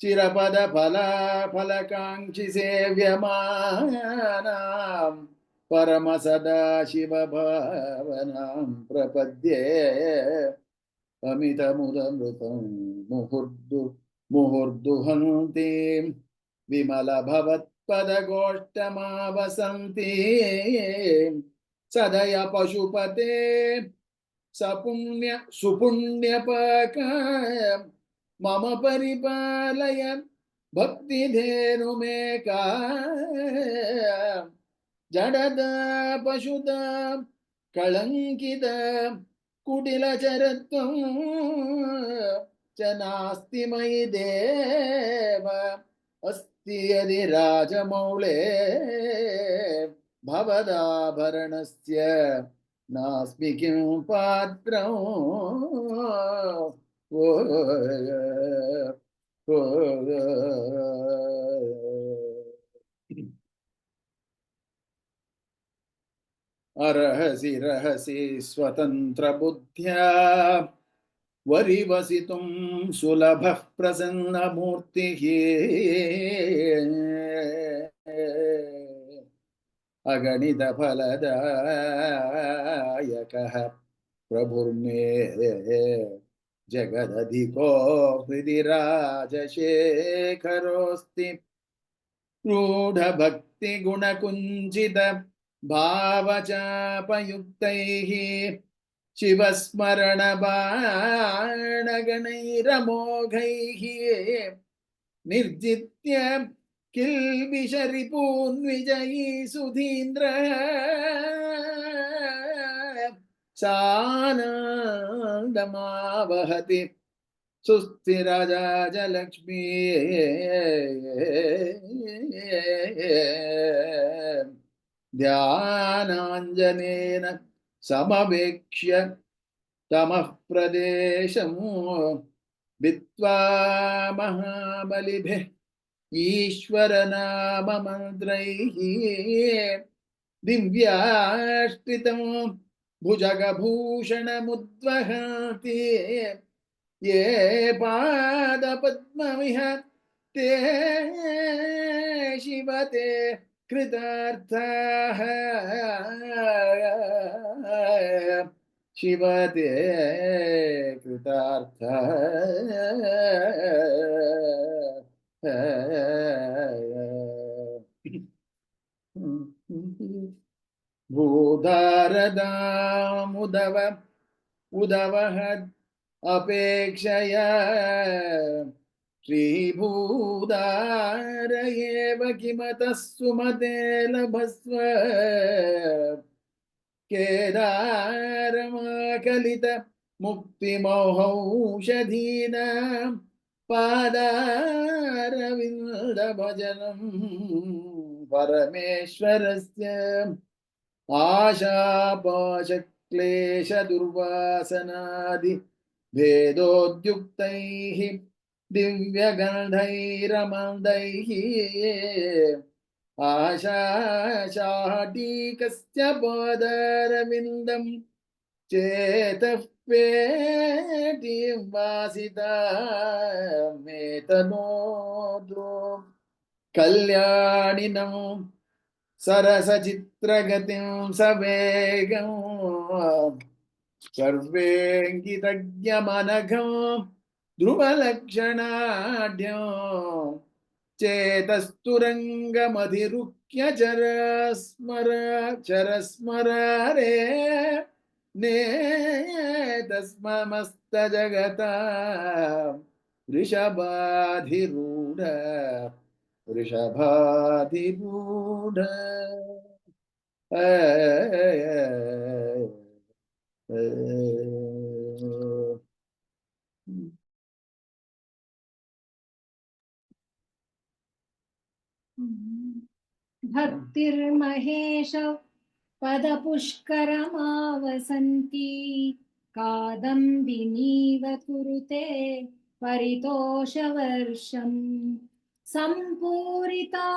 चिरपद फलकाङ्क्षि सेव्यमानां परम सदाशिव भावनां प्रपद्ये अमितमुदमृतं मुहुर्दुहन्ति विमल भवत्पदगोष्ठमावसन्ति सदय पशुपते सुपुण्यपाक मम परिपालय भक्तिधेनुमेका जडदा पशुदा कलंकित कुटिलचरत्वं च नास्ति मयि देव अस्ति यदि राजमौळे भवदाभरणस्य नास्मि किं पात्रं अर्हसि रहसि स्वतंत्र बुद्ध्या वरिवसितुं सुलभः प्रसन्नमूर्तिः अगणित फलदायकः प्रभुर्मे जगदधिको हृदि राजशेखरोऽस्ति रूढभक्ति गुणकुञ्चित भावचापयुक्तैः शिवस्मरण बाणगणैरमोघैः निर्जित्य किल्बिषरिपून्विजयी सुधीन्द्र सानन्दमावहति सुस्थिरजाजलक्ष्मी ध्यानाञ्जनेन समवेक्ष्य तमः प्रदेशं भित्त्वा महाबलिभिः ईश्वरनाममन्त्रैः दिव्याश्रितं भुजगभूषणमुद्वहन्ति ये पादपद्ममिह ते शिवते कृतार्थाः शिवते भूधारदामुदव उदवहद् अपेक्षया श्रीभूदार एव किमतः सुमते लभस्व केदारमाकलित मुक्तिमोहौषधीनां पादारविन्दभजनं परमेश्वरस्य आशापाशक्लेशदुर्वासनादि भेदोद्युक्तैः दिव्यगन्धैरमन्दैः आशाशाटीकस्य पादारविन्दं चेतः पेटिं वासिता मेतनोदो कल्याणिनं सरसचित्रगतिं सवेगं सर्वेङ्गितज्ञमनघं ध्रुवलक्षणाढ्यं चेतस्तुरङ्गमधिरुह्य चरस्मरारे नेतस्ममस्तजगता वृषभाधिरूढ वृषभाधिरूढ भक्तिर्महेश पदपुष्करमावसन्ति कादम्बिनीव कुरुते परितोषवर्षम् सम्पूरिता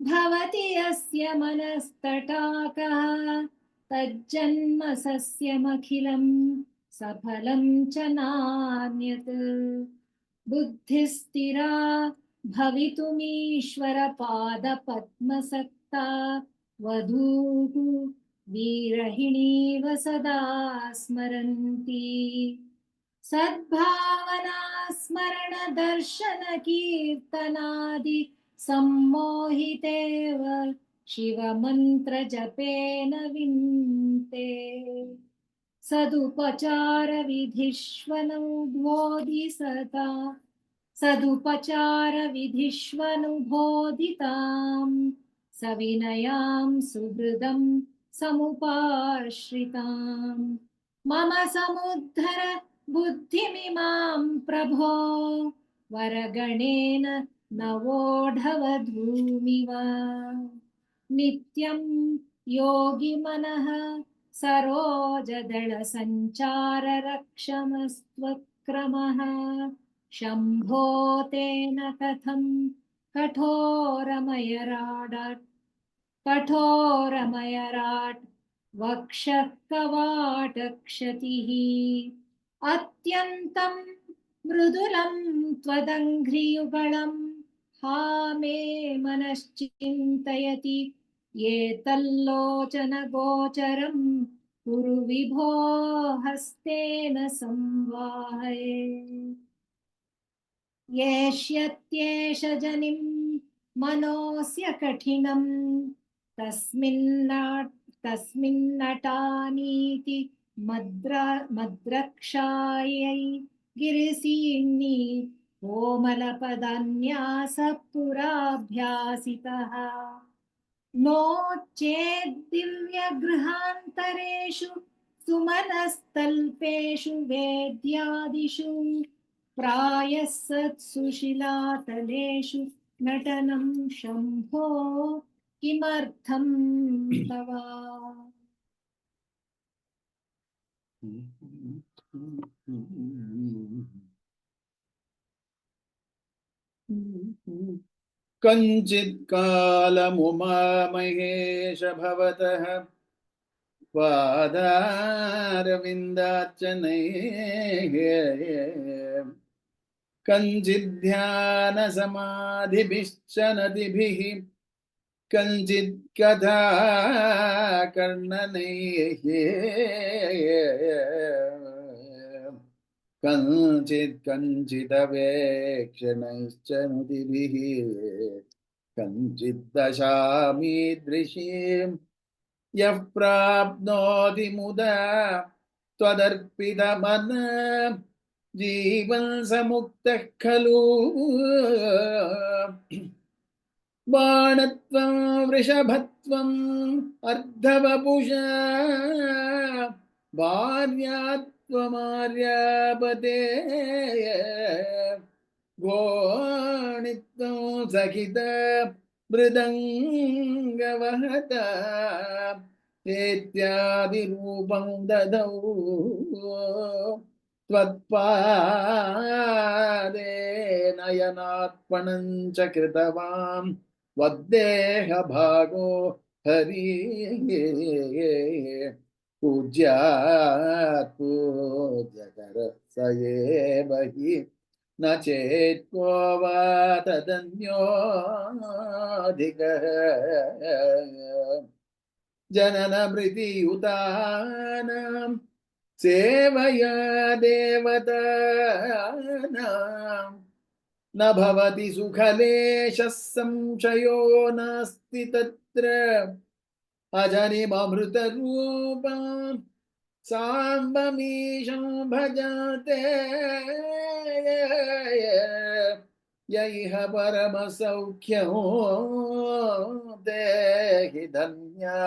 भवति यस्य मनस्तटाकः तज्जन्म सस्यमखिलं सफलं च नान्यत् बुद्धिस्थिरा भवितुमीश्वरपादपद्मसक्ता वधूः वीरहिणीव सदा स्मरन्ति सद्भावना स्मरण दर्शन कीर्तनादि सम्मोहितेव शिवमन्त्र जपेन विन्ते सदुपचार विधिष्वनुबोधि सदा सदुपचार विधिष्वनुबोधितां सविनयां सुहृदं समुपाश्रितां मम समुद्धर बुद्धिमिमां प्रभो वरगणेन नवोढवधूमिव नित्यं योगिमनः सरोजदलसञ्चाररक्षमस्त्वक्रमः शम्भो तेन कथं कठोरमयराट् वक्षः कवाटक्षतिः अत्यन्तं मृदुलं त्वदङ्घ्रियुगलं हा मे मनश्चिन्तयति ये तल्लोचनगोचरं कुरु विभो हस्तेन संवाहये येष्यत्येष जनिं मनोऽस्य कठिनं तस्मिन्नटानीति मद्रक्षायै गिरिसीम्नि कोमलपदान्यासः पुराभ्यासितः नो चेद्दिव्यगृहान्तरेषु सुमनस्तल्पेषु वेद्यादिषु प्रायः सत्सुशिलातलेषु नटनं शम्भो किमर्थं तव कञ्चित् कालमुमामहेश भवतः पादारविन्दार्चनैः कञ्चित् ध्यानसमाधिभिश्च नदिभिः कञ्चित् कथा कर्णनैः कञ्चिदवेक्षणैश्च नुदिभिः कञ्चित् दशामीदृशीं यः प्राप्नोति मुदा त्वदर्पितमन जीवन् समुक्तः खलु बाणत्वं वृषभत्वम् अर्धवपुषा भार्यात्वमार्यापते घोणित्वं सखित मृदङ्गवहता इत्यादिरूपं ददौ त्वत्पादे नयनार्पणं च कृतवान् वद्देहभागो हरि पूज्यात् पूज्यकर स एव हि न चेत् को वा तदन्योऽधिकः जननमृतियुतानां सेवया देवतानां न भवति सुखलेशः संशयो नास्ति तत्र अजनिममृतरूपं साम्बमीशं भजते य इह परमसौख्यं देहि धन्या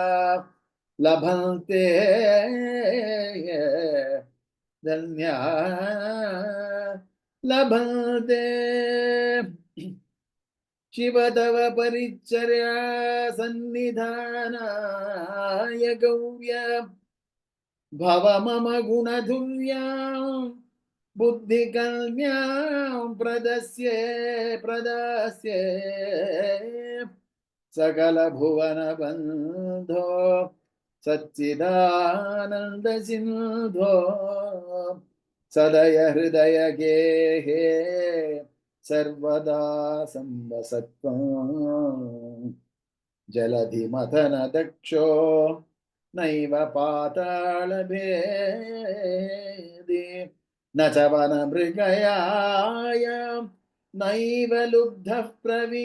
लभन्ते धन्या लभन्ते शिव तव परिचर्या सन्निधानाय गौर्य भव मम गुणधुर्यां बुद्धिकन्यां प्रदास्ये सकल भुवन बंधो सच्चिदानंद सिंधो सदय हृदय गेहे सर्वदा संवसत्वं जलधि मथन दक्षो नैव पातालभेदी न च वनमृगयाय नैव लुब्धः प्रवीणः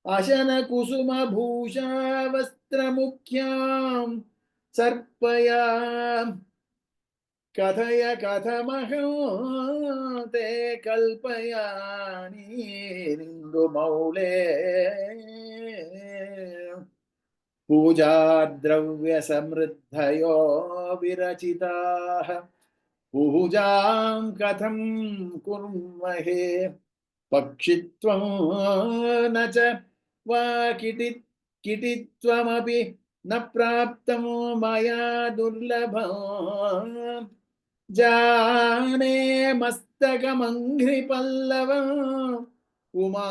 अशनकुसुमभूषा वस्त्रमुख्यां सर्पया कथय कथमहं ते कल्पयानीन्दुमौले पूजाद्रव्यसमृद्धयो विरचिताः पूजां कथं कुर्महे पक्षित्वं न च वा किटित्वमपि न प्राप्तं मया दुर्लभम् जाने मस्तकमङ्घ्रिपल्लवम् उमा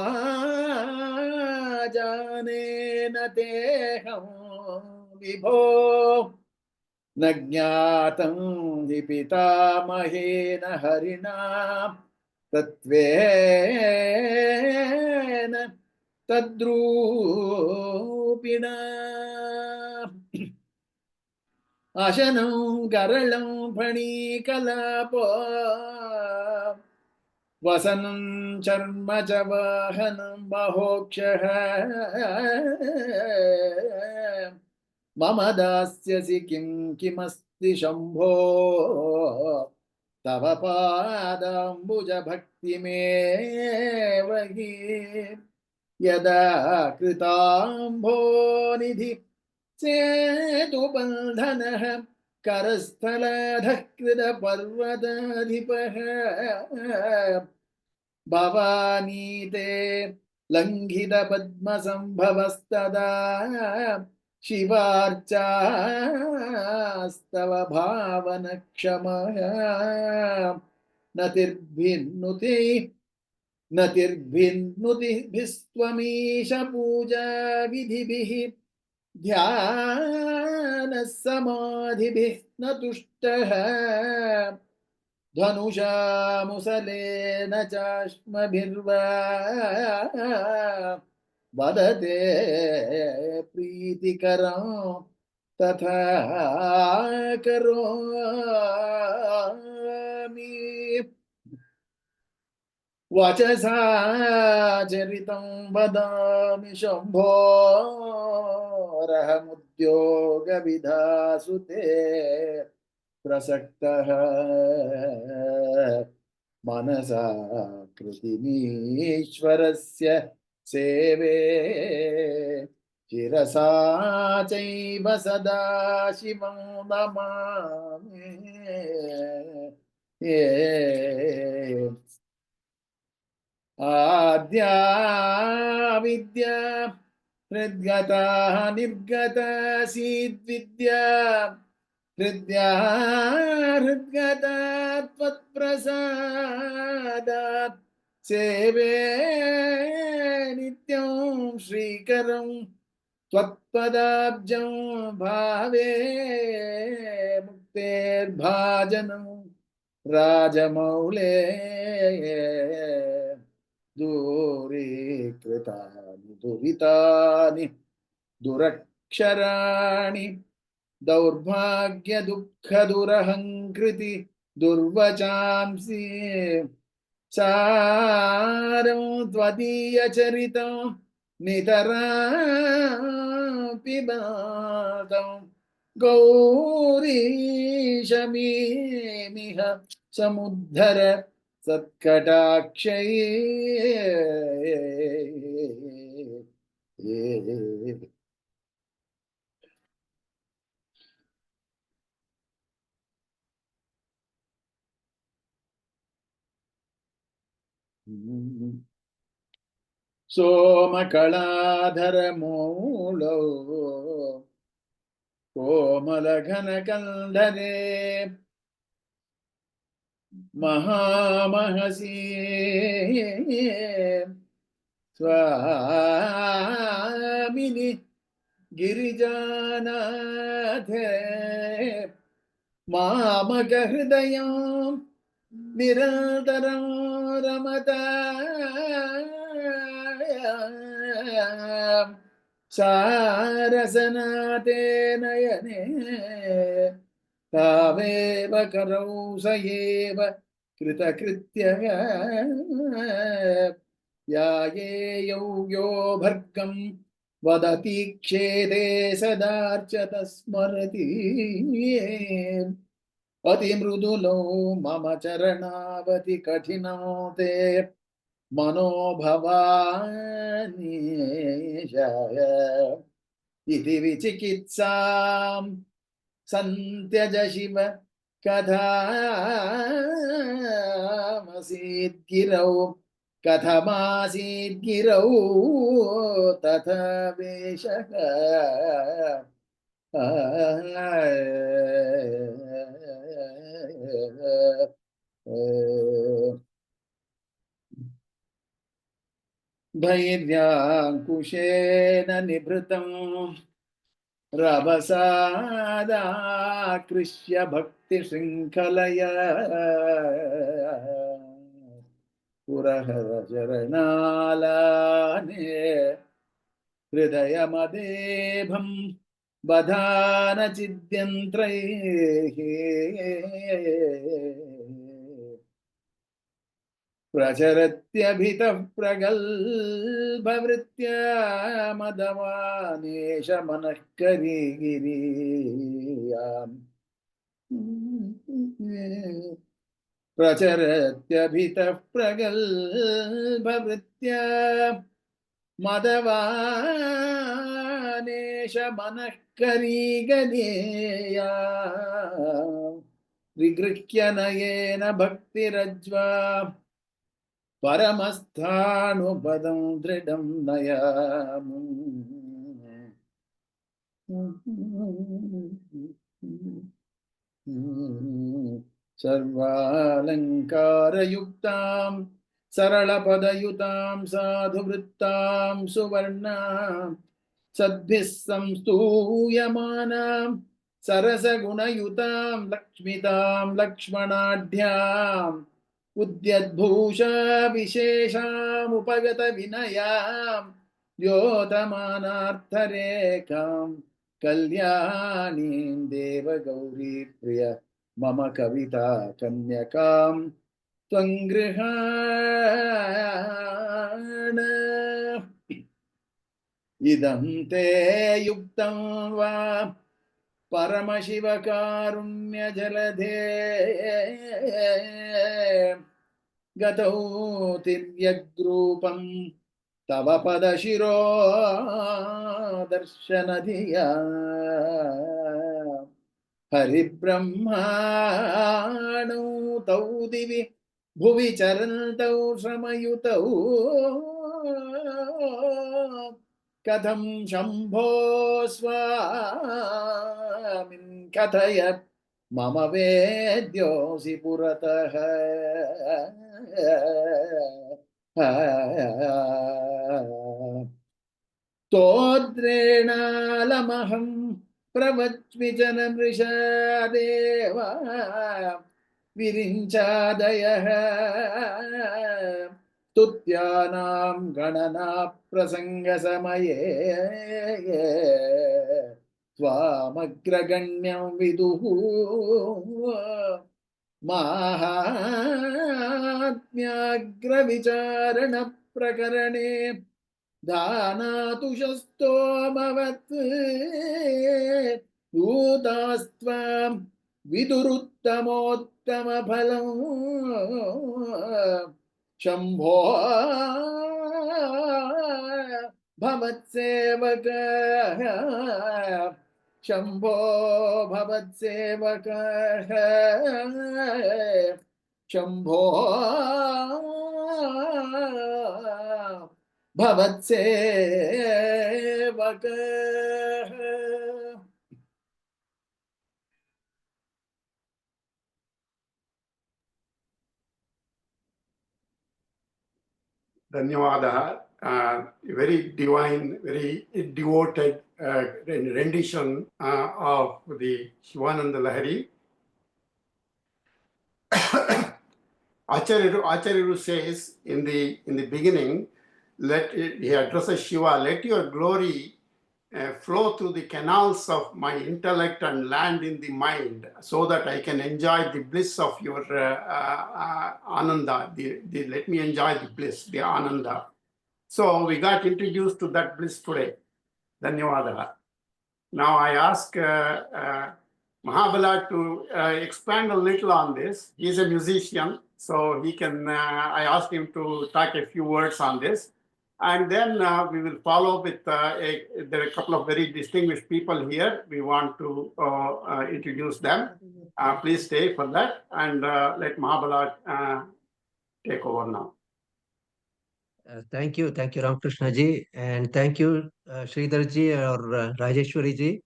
जाने न तेऽहं विभो न ज्ञातं हि पितामहेन हरिणा तत्त्वेन तद्रूपिणा अशनं करलं फणीकलापो वसनं चर्म च वाहनं महोक्षः मम दास्यसि किं किमस्ति शम्भो तव पादाम्बुजभक्तिमेव हि यदा कृताम्भोनिधि सेतुबन्धनः करस्थलाधः कृतपर्वताधिपः भवानी ते लङ्घित पद्मसम्भवस्तदा शिवार्चास्तव भावनक्षमः नतिर्भिन्नुतिभिस्त्वमीश पूजा विधिभिः ध्यानः समाधिभिः न तुष्टः धनुषा मुसलेन चाश्मभिर्वा वदते प्रीतिकरं तथा करोमि वचसा चरितं वदामि शम्भोरहमुद्योगविधासु ते प्रसक्तः मनसा कृतिमीश्वरस्य सेवे शिरसा चैव सदा शिवं नमामि आद्या विद्या हृद्गता निर्गता सीद्विद्या हृद्या हृद्गता त्वत्प्रसादात् सेवे नित्यं श्रीकरं त्वत्पदाब्जं भावे मुक्तेर्भाजनं राजमौले दूरीकृतानि दुरितानि दुरक्षराणि दौर्भाग्य दुःख दुरहङ्कृति दुर्वचांसि सारं त्वदीयचरितं नितरां पिबातं गौरीशमीमिह समुद्धर सत्कटाक्षै सोमकलाधर मूलौ कोमलघनकन्धरे महामहसी स्वामिनि गिरिजानाथे मामकहृदयं निरन्तरं रमता सारसनाते नयने तावेव करौ स एव कृतकृत्यः यायेयौ यो भर्गं वदति क्षेदे सदार्चत स्मरति अतिमृदुलो मम चरणावति कठिनो ते मनोभवानीशाय इति विचिकित्सां सन्त्यज शिव कथमासीद्गिरौ कथमासीद्गिरौ तथा वेशः धैर्याङ्कुशेन निभृतं रभसादाकृष्य भक्तिशृङ्खलया पुरहरचरणालाने हृदयमदेभं बधान चिद्यन्त्रैः प्रचरत्यभितः प्रगल्भवृत्या मदवानेश मनःकरीगिरीयाम् प्रचरत्यभितः प्रगल्भवृत्या मदवानेश मनःकरीगणेया विगृह्य नयेन भक्तिरज्वा परमस्थाणुपदं दृढं नयामि सर्वालङ्कारयुक्तां सरलपदयुतां साधुवृत्तां सुवर्णां सद्भिः संस्तूयमानां सरसगुणयुतां लक्ष्मितां लक्ष्मणाढ्याम् उद्यद्भूषा विशेषामुपगतविनयां द्योतमानार्थरेखां कल्याणीं देवगौरीप्रिय मम कविता कन्यकां त्वं गृहाण इदं ते युक्तं वा परमशिवकारुण्यजलधे गतौ तिर्यग्रूपं तव पदशिरो दर्शनधिया हरिब्रह्माणौ तौ दिवि भुवि चरन्तौ श्रमयुतौ कथं शम्भो स्वामिन् कथय मम वेद्योऽसि पुरतः तोद्रेणालमहं प्रवच्मि जनमृषादेव विरिञ्चादयः स्तुत्यानां गणना प्रसङ्गसमये त्वामग्रगण्यं विदुः माहात्म्याग्रविचारणप्रकरणे दानातुशस्तोमवत् दूतास्त्वां विदुरुत्तमोत्तमफलम् Shambho भवत्सेवकः Shambho भवत्सेवकः Shambho भवत्सेवकः Dhanyawadaha. Very divine, very devoted rendition of the Shivananda Lahari. Acharya says in the beginning, he addresses Shiva, let your glory flow through the canals of my intellect and land in the mind, so that I can enjoy the bliss of your ananda. Let me enjoy the bliss, the ananda. So we got introduced to that bliss today. Dhanyawadaha. Now I ask Mahabala to expand a little on this. He's a musician, so he can. I asked him to talk a few words on this, and then we will follow with. There are a couple of very distinguished people here. We want to introduce them. Please stay for that, and let Mahabala take over now. Thank you, Ramakrishna ji, and thank you, Sridhar ji or Rajeshwari ji.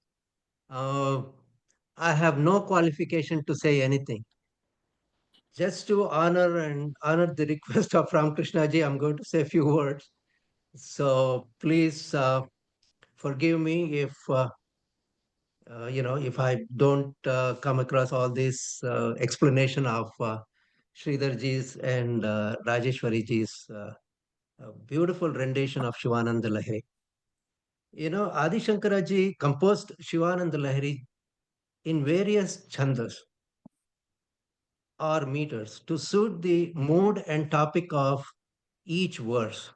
I have no qualification to say anything. Just to honor the request of Ramakrishna ji, I'm going to say a few words. So please forgive me if if I don't come across all this explanation of Sridhar ji's and Rajeshwari ji's beautiful rendition of Shivananda Lahiri. Adi Shankara ji composed Shivananda Lahiri in various chandas or meters to suit the mood and topic of each verse.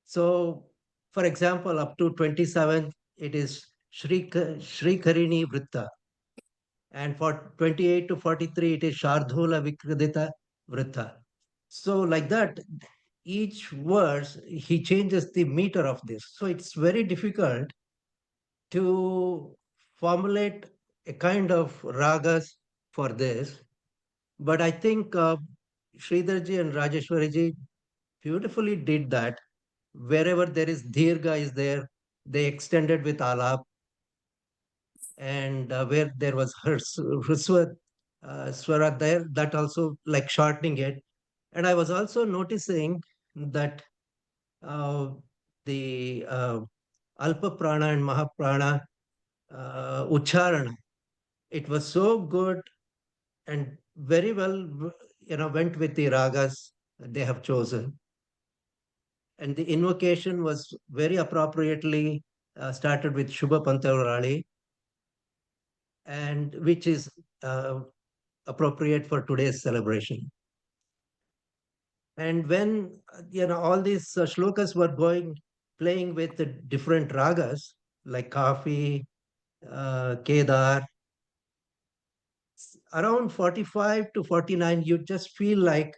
So, for example, up to 27, it is Shri Karini Vritta. And for 28 to 43, it is Shardhula Vikradita Vritta. So, like that, each verse, he changes the meter of this. So, it's very difficult to formulate a kind of ragas for this. But I think Sridharji and Rajeshwariji beautifully did that. Wherever there is Dirga is there, they extended with Alap. And where there was Hrswa Swara there, that also like shortening it. And I was also noticing that uh, the Alpa Prana and Mahaprana Ucharana, it was so good and very well, went with the ragas they have chosen. And the invocation was very appropriately started with Shubha Pantavarali, and which is appropriate for today's celebration. And when all these shlokas were playing with the different ragas like Kafi, Kedar, around 45 to 49, you just feel like,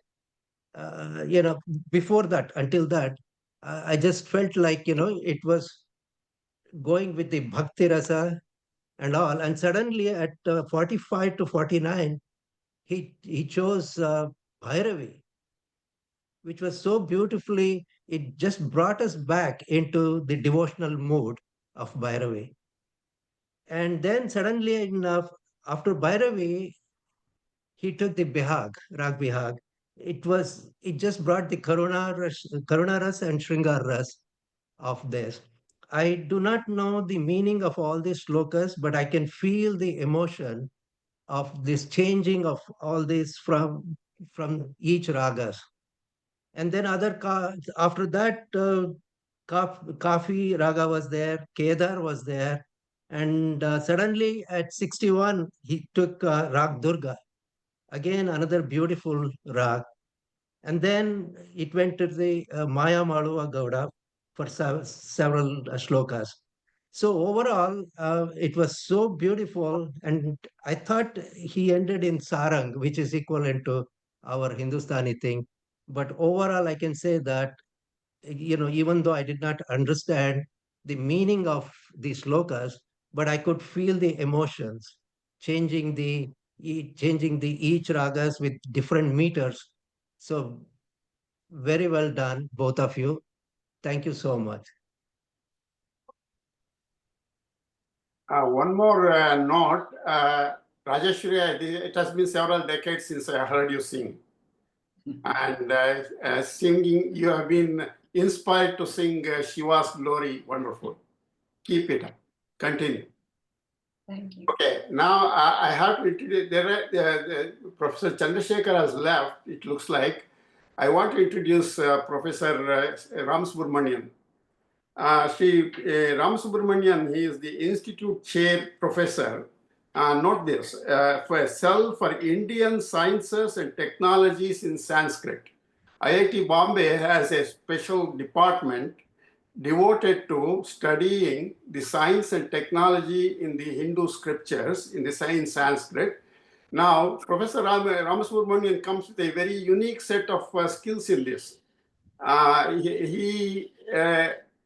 before that, until that, I just felt like, it was going with the Bhakti Rasa and all. And suddenly at 45 to 49, he chose Bhairavi, which was so beautifully, it just brought us back into the devotional mood of Bhairavi. And then suddenly enough, after Bhairavi, he took the Bihag, Rag Bihag. It just brought the Karuna Ras and Shringar Ras of this. I do not know the meaning of all these slokas, but I can feel the emotion of this changing of all this from each ragas. And then after that, Kafi Raga was there, Kedar was there, and suddenly at 61, he took Rag Durga, again another beautiful rag. And then it went to the Maya Maluva Gauda for several shlokas. So overall, it was so beautiful, and I thought he ended in Sarang, which is equivalent to our Hindustani thing. But overall, I can say that, even though I did not understand the meaning of these slokas, but I could feel the emotions changing changing the each ragas with different meters. So very well done, both of you. Thank you so much. One more note, Rajeshwari, it has been several decades since I heard you sing. And singing, you have been inspired to sing Shiva's Glory. Wonderful. Keep it up. Continue. Thank you. Okay, now I have to introduce, Professor Chandrasekhar has left, it looks like. I want to introduce Professor Ram Subramanian. Sri Ram Subramanian, he is the Institute Chair Professor, note this, for Indian Sciences and Technologies in Sanskrit. IIT Bombay has a special department devoted to studying the science and technology in the Hindu scriptures, in the science Sanskrit. Now, Professor Ramasubramanian comes with a very unique set of skills in this. He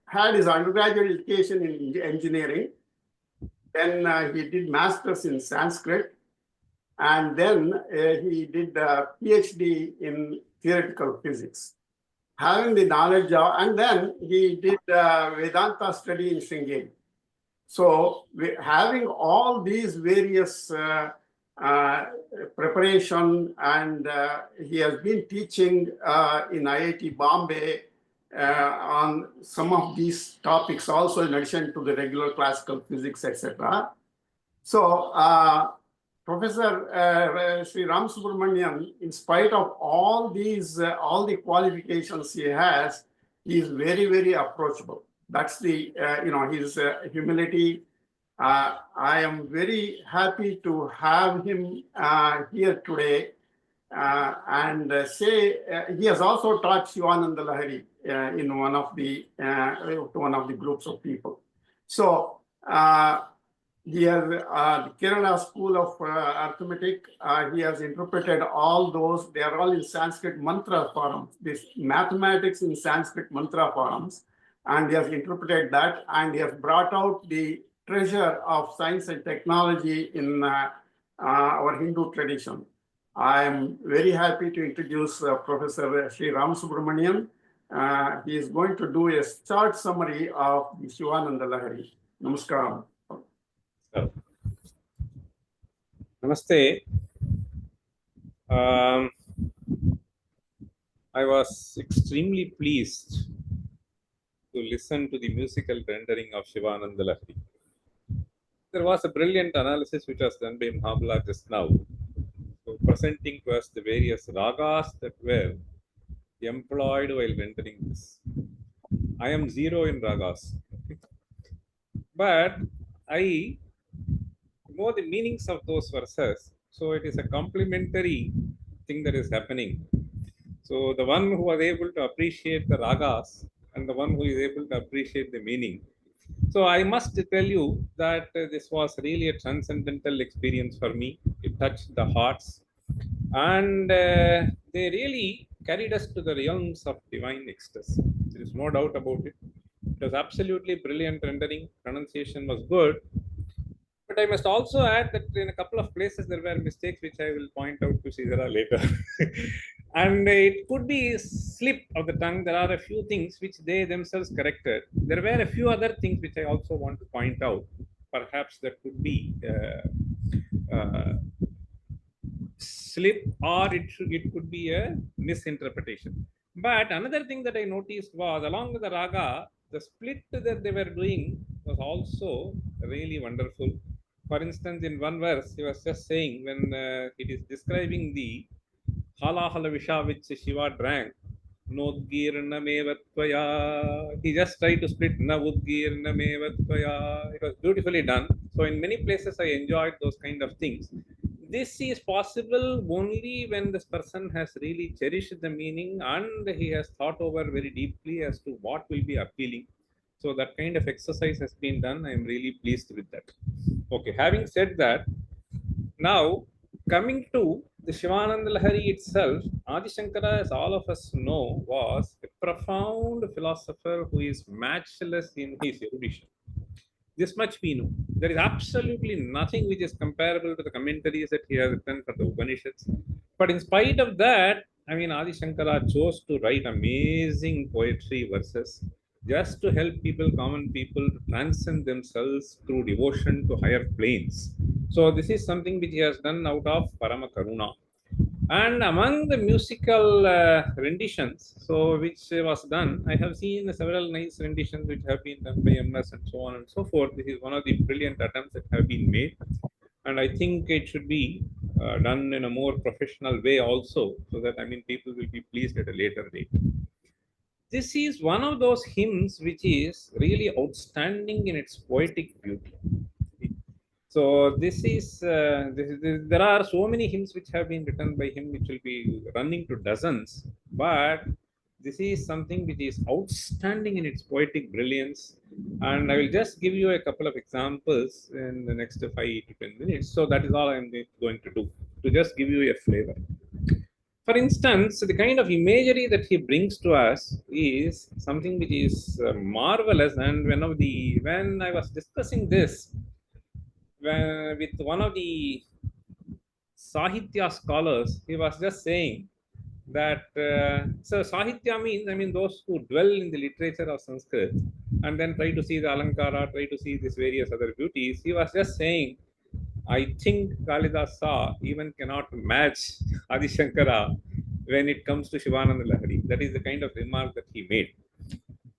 had his undergraduate education in engineering, then he did masters in Sanskrit, and then he did a PhD in theoretical physics. Having the knowledge of, and then he did Vedanta study in Sringeri. So having all these various preparation, and he has been teaching in IIT Bombay on some of these topics also, in addition to the regular classical physics, etc. So Professor Sri Ram Subramanian, in spite of all these, all the qualifications he has, he is very, very approachable. That's the, his humility. I am very happy to have him here today and say he has also taught Shivananda Lahiri in one of the groups of people. So he has the Kerala School of Arithmetic. He has interpreted all those. They are all in Sanskrit mantra forms, this mathematics in Sanskrit mantra forms. And he has interpreted that, and he has brought out the treasure of science and technology in our Hindu tradition. I am very happy to introduce Professor Sri Ram Subramanian. He is going to do a short summary of the Shivananda Lahari. Namaskaram. Namaste. I was extremely pleased to listen to the musical rendering of Shivananda Lahari. There was a brilliant analysis which was done by Mahabala just now, so presenting to us the various ragas that were employed while rendering this. I am zero in ragas, but I know the meanings of those verses, so it is a complementary thing that is happening. So the one who was able to appreciate the ragas and the one who is able to appreciate the meaning. So I must tell you that this was really a transcendental experience for me. It touched the hearts, and they really carried us to the realms of divine ecstasy. There is no doubt about it. It was absolutely brilliant rendering. Pronunciation was good. But I must also add that in a couple of places there were mistakes which I will point out to Caesara later. And it could be a slip of the tongue. There are a few things which they themselves corrected. There were a few other things which I also want to point out. Perhaps that could be slip, or it could be a misinterpretation. But another thing that I noticed was along with the raga, the split that they were doing was also really wonderful. For instance, in one verse, he was just saying when it is describing the halahala visha which Shiva drank, Nodgirnamevatvaya. He just tried to split Navudgirnamevatvaya. It was beautifully done. So in many places I enjoyed those kind of things. This is possible only when this person has really cherished the meaning and he has thought over very deeply as to what will be appealing. So that kind of exercise has been done. I am really pleased with that. Okay, having said that, now coming to the Shivananda Lahari itself, Adi Shankara, as all of us know, was a profound philosopher who is matchless in his erudition. This much we know. There is absolutely nothing which is comparable to the commentaries that he has written for the Upanishads. But in spite of that, I mean, Adi Shankara chose to write amazing poetry verses just to help people, common people, to transcend themselves through devotion to higher planes. So this is something which he has done out of Parama Karuna. And among the musical renditions, so which was done, I have seen several nice renditions which have been done by MS and so on and so forth. This is one of the brilliant attempts that have been made, and I think it should be done in a more professional way also, so that people will be pleased at a later date. This is one of those hymns which is really outstanding in its poetic beauty. So there are so many hymns which have been written by him, which will be running to dozens. But this is something which is outstanding in its poetic brilliance. And I will just give you a couple of examples in the next 5 to 10 minutes. So that is all I'm going to do, to just give you a flavor. For instance, the kind of imagery that he brings to us is something which is marvelous. And when I was discussing this with one of the Sahitya scholars, he was just saying that so Sahitya means those who dwell in the literature of Sanskrit and then try to see the Alankara, try to see these various other beauties. He was just saying, I think Kalidasa even cannot match Adi Shankara when it comes to Shivananda Lahari. That is the kind of remark that he made.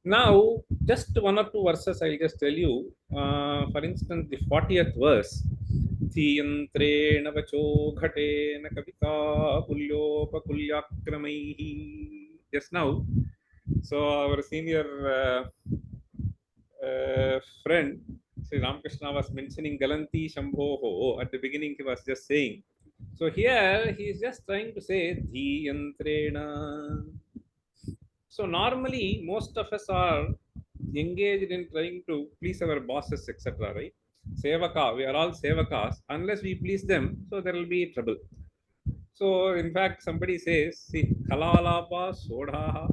Now, just one or two verses I'll just tell you. For instance, the 40th verse. Thiyantrena vacho ghatena kavita pulyopakulyakramaihi. Just now, so our senior friend, Sri Ramakrishna, was mentioning Galanti Shambhoho. At the beginning, he was just saying. So here, he is just trying to say Thiyantrena. So normally, most of us are engaged in trying to please our bosses, etc. Right? Sevaka, we are all sevakas. Unless we please them, so there will be trouble. So in fact, somebody says, "See, kalalapa sodha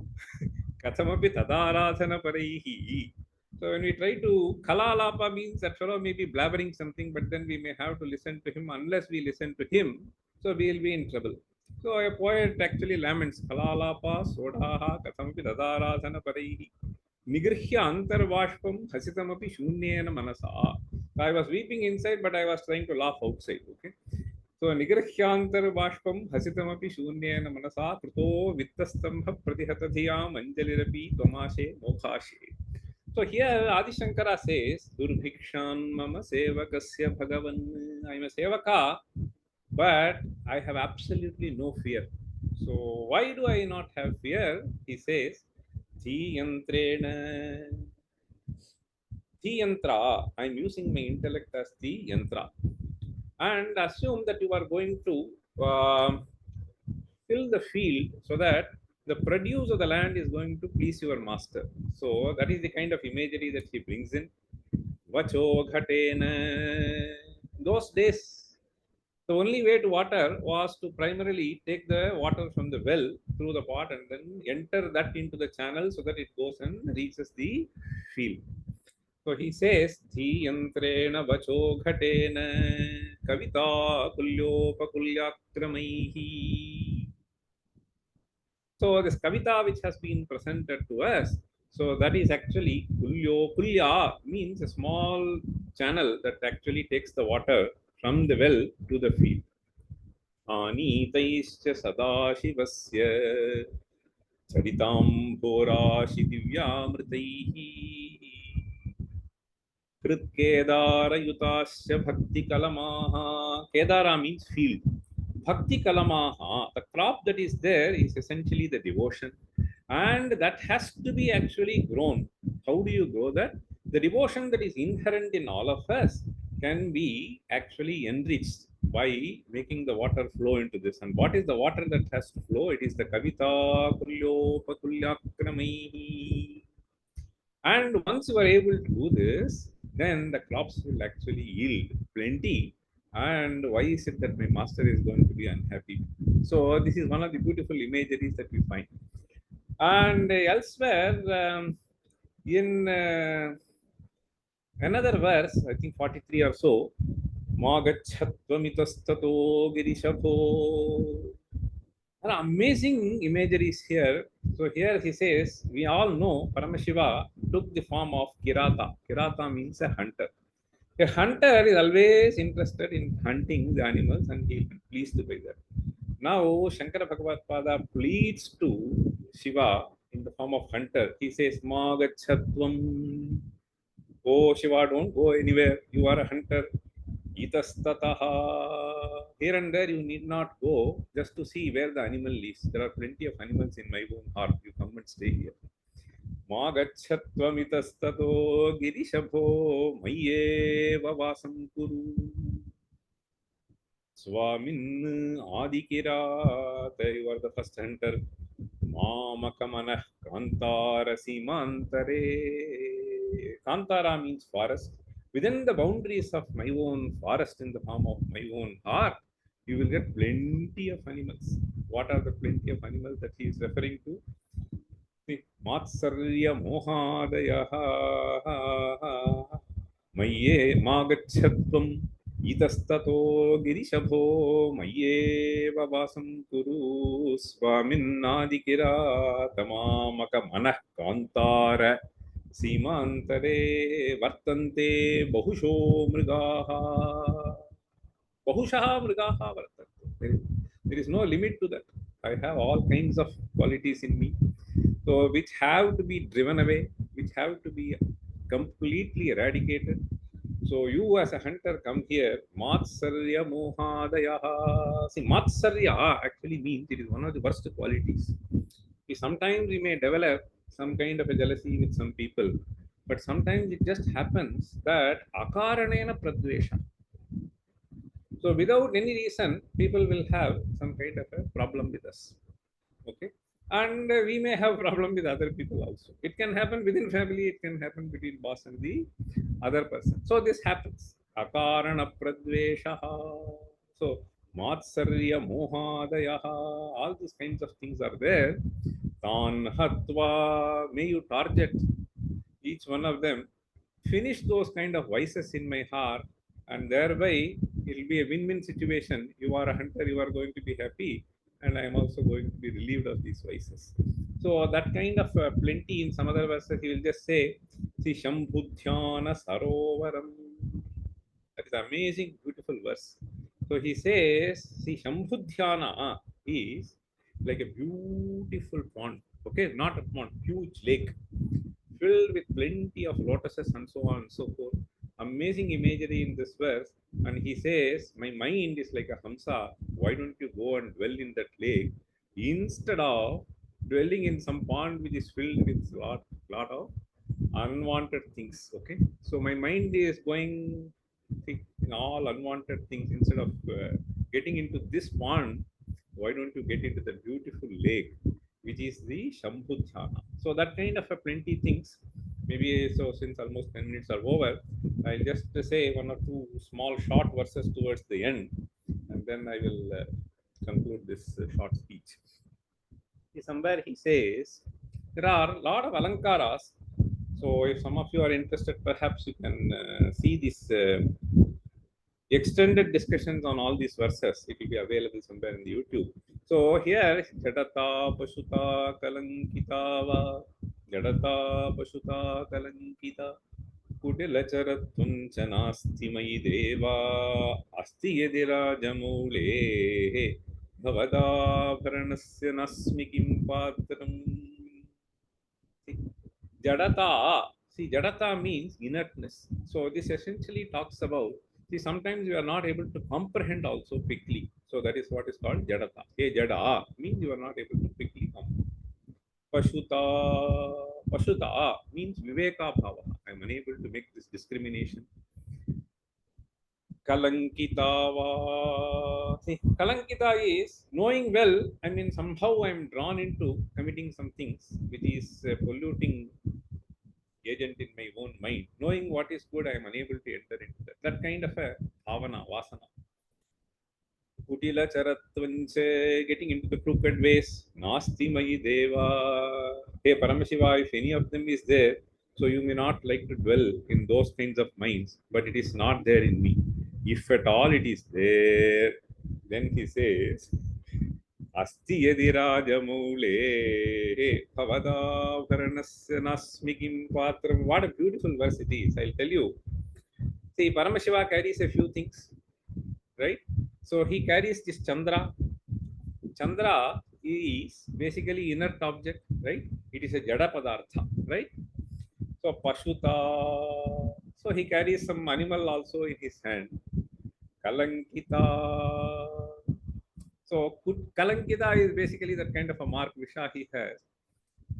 kathamapi tadaradhana paraihi." So when we try to kalalapa means that fellow may be blabbering something, but then we may have to listen to him. Unless we listen to him, so we'll be in trouble. So a poet actually laments, Kalalapa sodaha kathamapi dadarasana paraihi nigrihya antarvashpam hasitamapi shunyena manasa. I was weeping inside, but I was trying to laugh outside. Okay. So nigrihyantarvashpam hasitamapi shunyena manasa krito vittastambha pratihatadhiyam anjalirapi tvamashe mokhashe. So here Adi Shankara says, Durbhikshan mama sevakasya bhagavan. I am a sevaka, but I have absolutely no fear. So why do I not have fear? He says, Yantrena. Yantra. I am using my intellect as the yantra. And assume that you are going to fill the field so that the produce of the land is going to please your master. So that is the kind of imagery that he brings in. Vacho ghatena. Those days, the only way to water was to primarily take the water from the well through the pot and then enter that into the channel so that it goes and reaches the field. So he says, Dhiyantrena vacho ghatena kavita kulyopakulyakramaihi. So this kavita which has been presented to us, so that is actually kulyo. Kulya means a small channel that actually takes the water from the well to the field. Anitaischa sadashivasya charitam bhorashi divyamritaihi krit kedara yutasya bhakti kalamaha. Kedara means field. Bhakti kalamaha, the crop that is there is essentially the devotion, and that has to be actually grown. How do you grow that? The devotion that is inherent in all of us can be actually enriched by making the water flow into this. And what is the water that has to flow? It is the kavita kulyopakulyakramaihi. And once you are able to do this, then the crops will actually yield plenty. And why is it that my master is going to be unhappy? So this is one of the beautiful imageries that we find. And elsewhere, in another verse, I think 43 or so, Magachattvamitastato girishabho. An amazing imageries here. So here he says, we all know Paramashiva took the form of Kirata. Kirata means a hunter. A hunter is always interested in hunting the animals and he will be pleased by that. Now Shankara Bhagavad-pada pleads to Shiva in the form of hunter. He says, Magachatvam. Oh Shiva, don't go anywhere. You are a hunter. Itastataha. Here and there you need not go just to see where the animal lives. There are plenty of animals in my own heart. You come and stay here. Magachattvamitastato girishabho mayyeva vasam kuru. Swamin adikirata. You are the first hunter. Mamakamana kantara simantare. Kantara means forest. Within the boundaries of my own forest, in the form of my own heart, you will get plenty of animals. What are the plenty of animals that he is referring to? Matsarya mohadayaha mayye magachatvam itastato girishabho mayyeva vasam kuru swaminadikira tamamaka manah kantara simantare vartante bahusho mrigaha. Bahushaha mrigaha vartante. There is no limit to that. I have all kinds of qualities in me, so which have to be driven away, which have to be completely eradicated. So you as a hunter come here, Matsarya mohadayaha. See, Matsarya actually means it is one of the worst qualities. Sometimes we may develop some kind of a jealousy with some people, but sometimes it just happens that akaranena pradvesha. So without any reason, people will have some kind of a problem with us. Okay. And we may have problem with other people also. It can happen within family, it can happen between boss and the other person. So this happens. Akarana pradveshaha. So matsarya mohadayaha. All these kinds of things are there. Tan hatva. May you target each one of them. Finish those kind of vices in my heart, and thereby it'll be a win-win situation. You are a hunter, you are going to be happy, and I am also going to be relieved of these vices. So that kind of plenty in some other verses, he will just say, see, Shambhudhyana Sarovaram. That is amazing, beautiful verse. So he says, see, Shambhudhyana is like a beautiful pond, okay, not a pond, huge lake, filled with plenty of lotuses and so on and so forth. Amazing imagery in this verse. And he says, my mind is like a Hamsa. Why don't you go and dwell in that lake instead of dwelling in some pond which is filled with lot of unwanted things? Okay, so my mind is going in all unwanted things. Instead of getting into this pond, why don't you get into the beautiful lake, which is the Shambhudhyana? So that kind of a plenty things. Maybe so, since almost 10 minutes are over, I'll just say one or two small short verses towards the end, and then I will conclude this short speech. Somewhere he says there are a lot of alankaras. So if some of you are interested, perhaps you can see this extended discussions on all these verses. It will be available somewhere in the YouTube. So here, Jadata Pashuta Kalankita Va, Jadata Pashuta Kalankita, Kutilacharatun Chanasti Mai Deva, Asti Yedira Jamule, Bhavada Paranasya Nasmi Kim Patram. Jadata, see, Jadata means inertness. So this essentially talks about, see, sometimes you are not able to comprehend also quickly. So that is what is called Jadata. Hey, Jada means you are not able to quickly comprehend. Pashuta means Viveka Bhava. I am unable to make this discrimination. Kalankita. See, Kalankita is knowing well, I mean, somehow I am drawn into committing some things which is polluting agent in my own mind. Knowing what is good, I am unable to enter into that. That kind of a bhavana, vasana. Kutila charatvanche, getting into the crooked ways. Nasti mai deva. Hey Paramashiva, if any of them is there, so you may not like to dwell in those kinds of minds, but it is not there in me. If at all it is there, then he says, Asti Yadirajamule Pavadaparanasya Nasmikim Patram. What a beautiful verse it is. I'll tell you. See, Paramashiva carries a few things, right? So he carries this Chandra. Chandra is basically inert object, right? It is a Jada Padartha, right? So Pashuta. So he carries some animal also in his hand. Kalankita. So Kalankita is basically that kind of a mark Visha he has.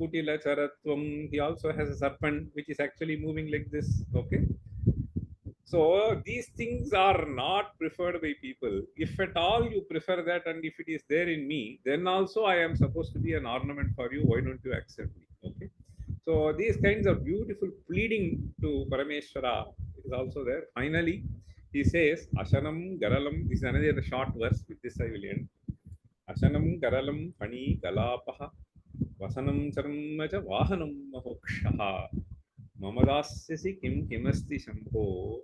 Kutila Charatvam, he also has a serpent which is actually moving like this. Okay. So these things are not preferred by people. If at all you prefer that, and if it is there in me, then also I am supposed to be an ornament for you. Why don't you accept me? Okay. So these kinds of beautiful pleading to Parameshwara is also there. Finally, he says, Ashanam Garalam. This is another short verse. With this I will end. Ashanam Garalam Pani Kalapaha Vasanam Charmaja Vahanam Mahokshaha Mamadasyasi Kim Kimasti Shampho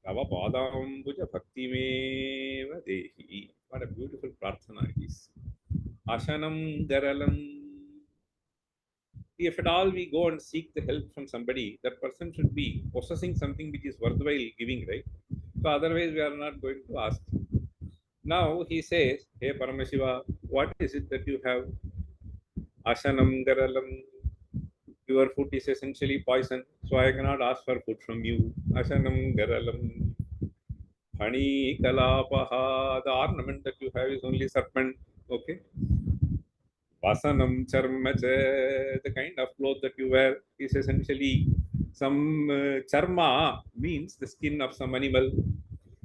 Tava Padambuja Bhaktimeva Dehi. What a beautiful prarthana it is. Ashanam Garalam. If at all we go and seek the help from somebody, that person should be possessing something which is worthwhile giving, right? So otherwise we are not going to ask. Now he says, hey Paramashiva, what is it that you have? Ashanam Garalam. Your food is essentially poison, so I cannot ask for food from you. Ashanam Garalam. Hani Kalapaha. The ornament that you have is only serpent. Okay. Vasanam Charmacha. The kind of cloth that you wear is essentially some charma, means the skin of some animal.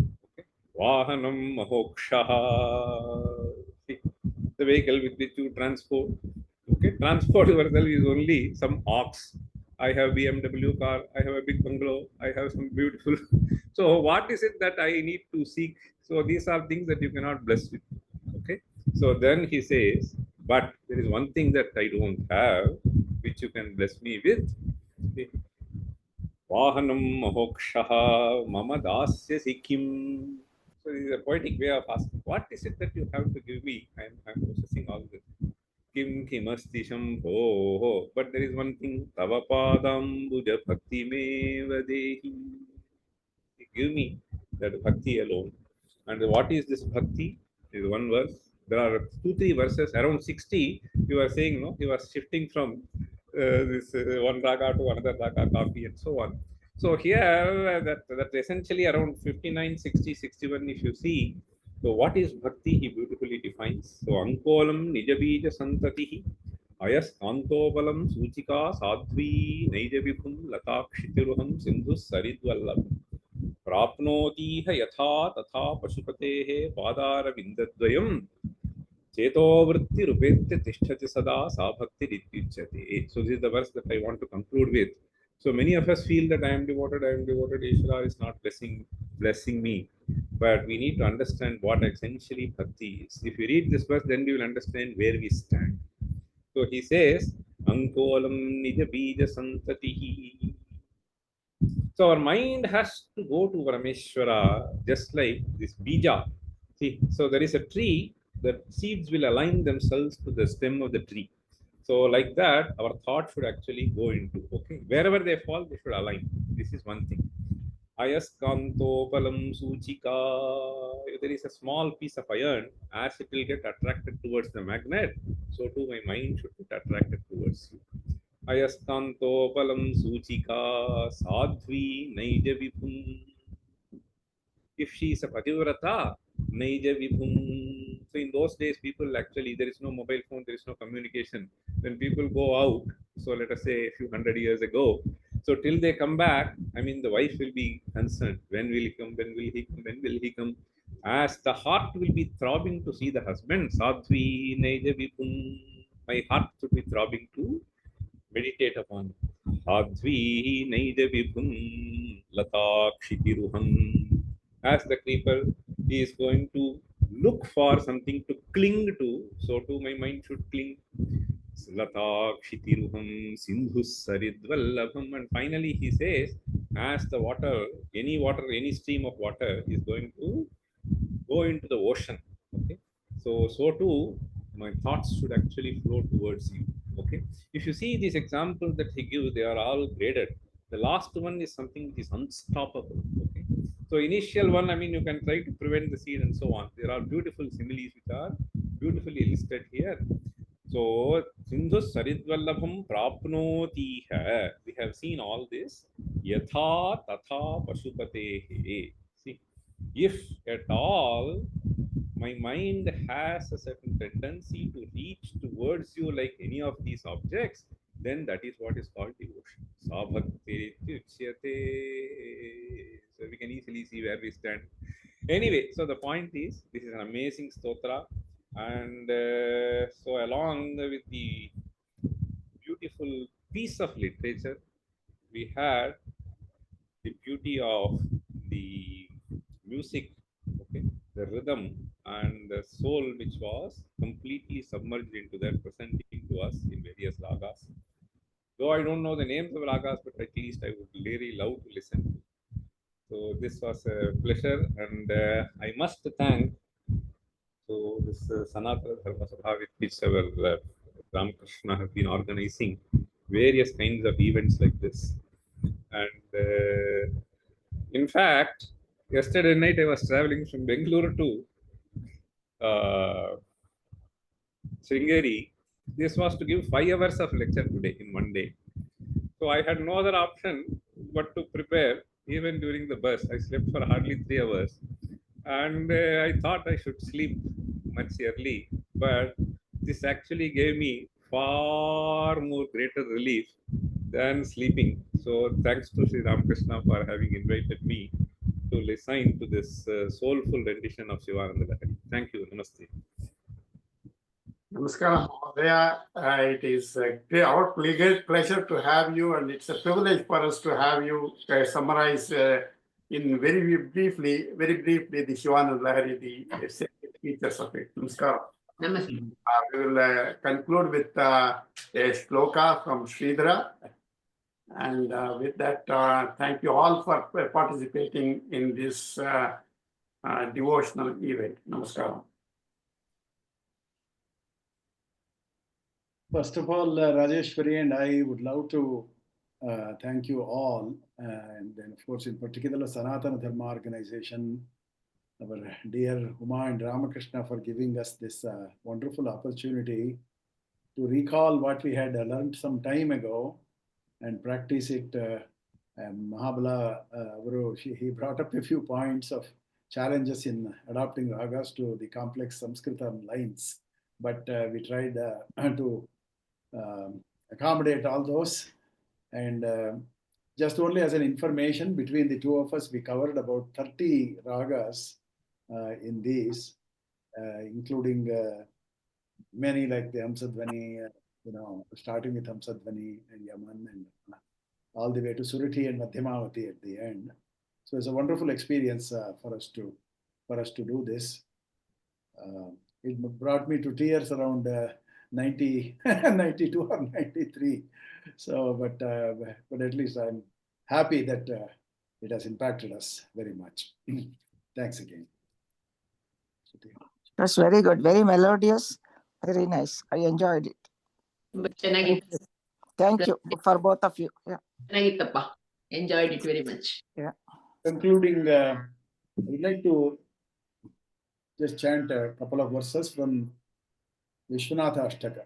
Okay. Vahanam Mahokshaha. The vehicle with which you transport. Okay, transport yourself is only some ox. I have BMW car, I have a big bungalow, I have some beautiful. So what is it that I need to seek? So these are things that you cannot bless with. Okay. So then he says, but there is one thing that I don't have, which you can bless me with. Vahanam Mahokshaha Mama Dasya Sikim. is a poetic way of asking, what is it that you have to give me? I'm processing all this. Kim kimasti shambho. But there is one thing, tava padambuja bhakti meva dehi. Give me that bhakti alone. And what is this bhakti? Is one verse. There are 2-3 verses, around 60. You are saying, no, you are shifting from this one raga to another raga, copy, and so on. So here, that essentially around 59, 60, 61, if you see, so what is bhakti? He beautifully defines. So ankolam nijabija santatihi ayas kantopalam suchika sadhvi naijavipum latakshitiruham sindhu saridvallabham प्राप्नोतीह यथा तथा पशुपतेः पादारविन्दद्वयं चेतोवृत्तिरुपेत्य तिष्ठति सदा सा भक्तिरित्युच्यते. So this is the verse that I want to conclude with. So many of us feel that I am devoted, Ishvara is not blessing me. But we need to understand what essentially bhakti is. If you read this verse, then we will understand where we stand. So he says, Ankolam nija bija santatihi. So our mind has to go to Parameshwara, just like this bija. See, so there is a tree, the seeds will align themselves to the stem of the tree. So like that, our thought should actually go into, okay, wherever they fall, they should align. This is one thing. Ayaskantopalam suchika. If there is a small piece of iron, as it will get attracted towards the magnet, so too my mind should get attracted towards you. Ayaskantopalam suchika sadhvi naija vipum. If she is a pativrata, naija vipum. So in those days, people actually, there is no mobile phone, there is no communication. When people go out, so let us say a few hundred years ago, so till they come back, I mean, the wife will be concerned. When will he come? When will he come? When will he come? As the heart will be throbbing to see the husband, sadhvi naija vipum. My heart should be throbbing to meditate upon Advi Naida Vibhum Latakshitiruham. As the creeper is going to look for something to cling to, so too my mind should cling. Latakshitiruham Sindhus Saridvallabham. And finally he says, as the water, any stream of water is going to go into the ocean. Okay. So too my thoughts should actually flow towards you. Okay, if you see these examples that he gives, they are all graded. The last one is something which is unstoppable. Okay, so initial one, I mean, you can try to prevent the seed and so on. There are beautiful similes which are beautifully listed here. So Sindhu Saridvallabham Prapnotiha. We have seen all this. Yatha Tatha Pashupatehe. See, if at all my mind has a certain tendency to reach towards you like any of these objects, then that is what is called devotion. So we can easily see where we stand. Anyway, so the point is, this is an amazing stotra, and so along with the beautiful piece of literature, we had the beauty of the music, okay, the rhythm and the soul, which was completely submerged into that, presenting to us in various ragas. Though I don't know the names of ragas, but at least I would really love to listen. So this was a pleasure, and I must thank this Sanatana Dharma Sabha, with which our Ramakrishna has been organizing various kinds of events like this. And in fact, yesterday night I was traveling from Bengaluru to Sringeri. This was to give 5 hours of lecture today in one day. So I had no other option but to prepare. Even during the bus, I slept for hardly 3 hours. And I thought I should sleep much early. But this actually gave me far more greater relief than sleeping. So thanks to Sri Ramakrishna for having invited me to listen to this soulful rendition of Shivananda Lahari. Thank you. Namaste. Namaskaram, Mahodaya. It is our pleasure to have you, and it's a privilege for us to have you summarize in very briefly the Shivananda Lahari, the features of it. Namaskaram. Namaste. We will conclude with a shloka from Sridhara. And with that, thank you all for participating in this devotional event. Namaskaram. First of all, Rajeshwari and I would love to thank you all, and then of course in particular Sanatana Dharma organization, our dear Huma and Ramakrishna for giving us this wonderful opportunity to recall what we had learned some time ago and practice it. Mahabala, he brought up a few points of challenges in adopting ragas to the complex Sanskritam lines, but we tried to accommodate all those. And just only as an information, between the two of us, we covered about 30 ragas in these, including many like the Hamsadvani, starting with Hamsadvani and Yaman and all the way to Surati and Madhyamavati at the end. So it's a wonderful experience for us to do this. It brought me to tears around 92 or 93. So, but at least I'm happy that it has impacted us very much. Thanks again. That's very good, very melodious, very nice. I enjoyed it. ಚೆನ್ನಾಗಿತ್ತು. Thank you for both of you. Yeah. ಚೆನ್ನಾಗಿತ್ತಪ್ಪ. Enjoyed it very much. Concluding, I'd like to just chant a couple of verses from Vishwanatha Ashtaka.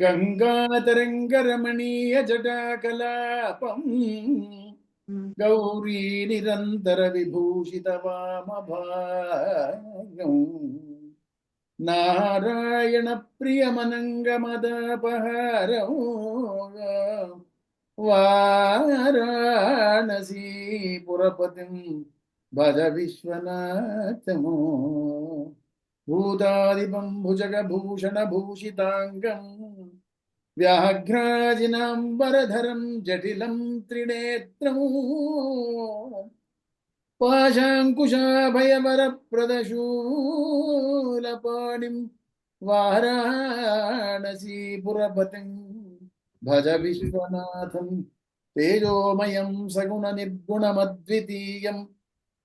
Gangatharangaramaniya jatakalapam Gauri nirantara vibhushita vamabhagam Narayana priyamanangamadapaharam Varanasi purapatim bhaja vishwanatamo Bhutadipam bhujagabhushana bhushitangam Vyaghrajanambaradharam jatilam trinetram Pashankushabhayavarapradaşulapanim Varanasi purapatim Bhaja Vishwanatham Tejomayam Saguna Nirgunamadvitiyam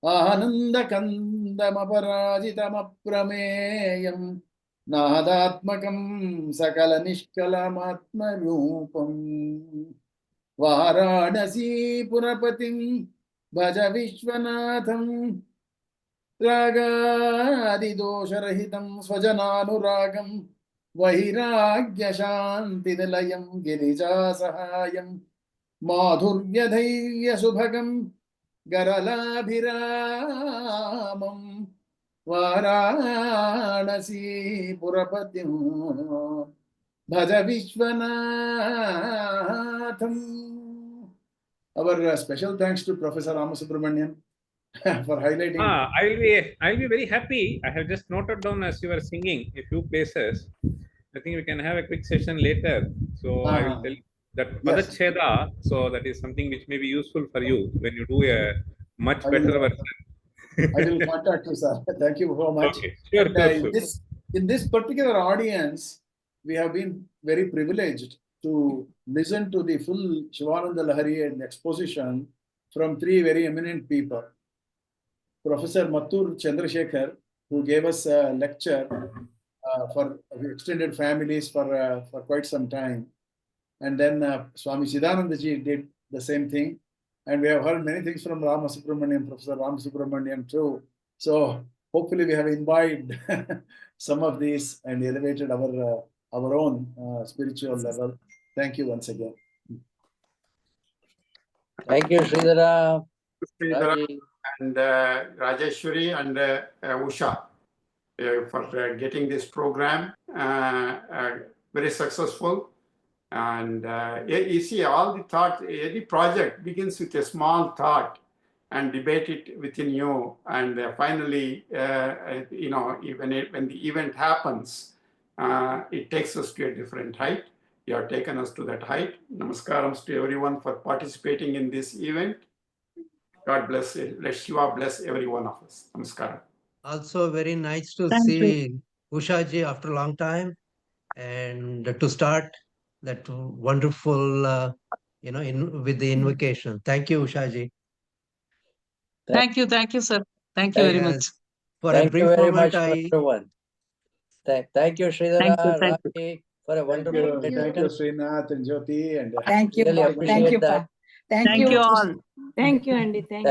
Anandakandamaparajitamaprameyam Nadatmakam Sakala Nishkalamatmarupam Varanasi Purapatim Bhaja Vishwanatham Ragadidosarahitam Swajananuragam Vairagya Shanti Nilayam Girijasahayam Madhuryadhairya Subhagam Garalabhiramam Varanasi Purapatim Bhaja Vishwanatham. Our special thanks to Professor Ramasubramanian for highlighting. I'll be very happy. I have just noted down as you were singing a few places. I think we can have a quick session later. So I will tell you that Padacheda. So that is something which may be useful for you when you do a much better version. I will contact you, sir. Thank you so much. Okay, sure, And, in this particular audience, we have been very privileged to listen to the full Shivananda Lahari and exposition from three very eminent people. Professor Mattur Chandrasekhar, who gave us a lecture for extended families for quite some time. And then Swami Siddhanandaji did the same thing. And we have heard many things from Ramasubramanian, Professor Ramasubramanian too. So hopefully we have imbibed some of these and elevated our own spiritual level. Thank you once again. Thank you, Sridhara. Sridhara and Rajeshwari and Usha for getting this program very successful. And you see, all the thought, any project begins with a small thought and debate it within you. And finally, when the event happens, it takes us to a different height. You have taken us to that height. Namaskarams to everyone for participating in this event. God bless it. Let Shiva bless every one of us. Namaskaram. Also very nice to Thank see Ushaji after a long time and to start that wonderful with the invocation. Thank you, Ushaji. Thank you, sir. Thank you very much. Yes. For a Thank brief you very moment, much, everyone. Thank you, Sridhara, Thank you. Ravi, for a Thank wonderful you, presentation. Srinath and Jyoti, and Thank you, Really Pa. appreciate Thank you, that. Pa. Thank Thank you. you all. Thank you, Andy. Thank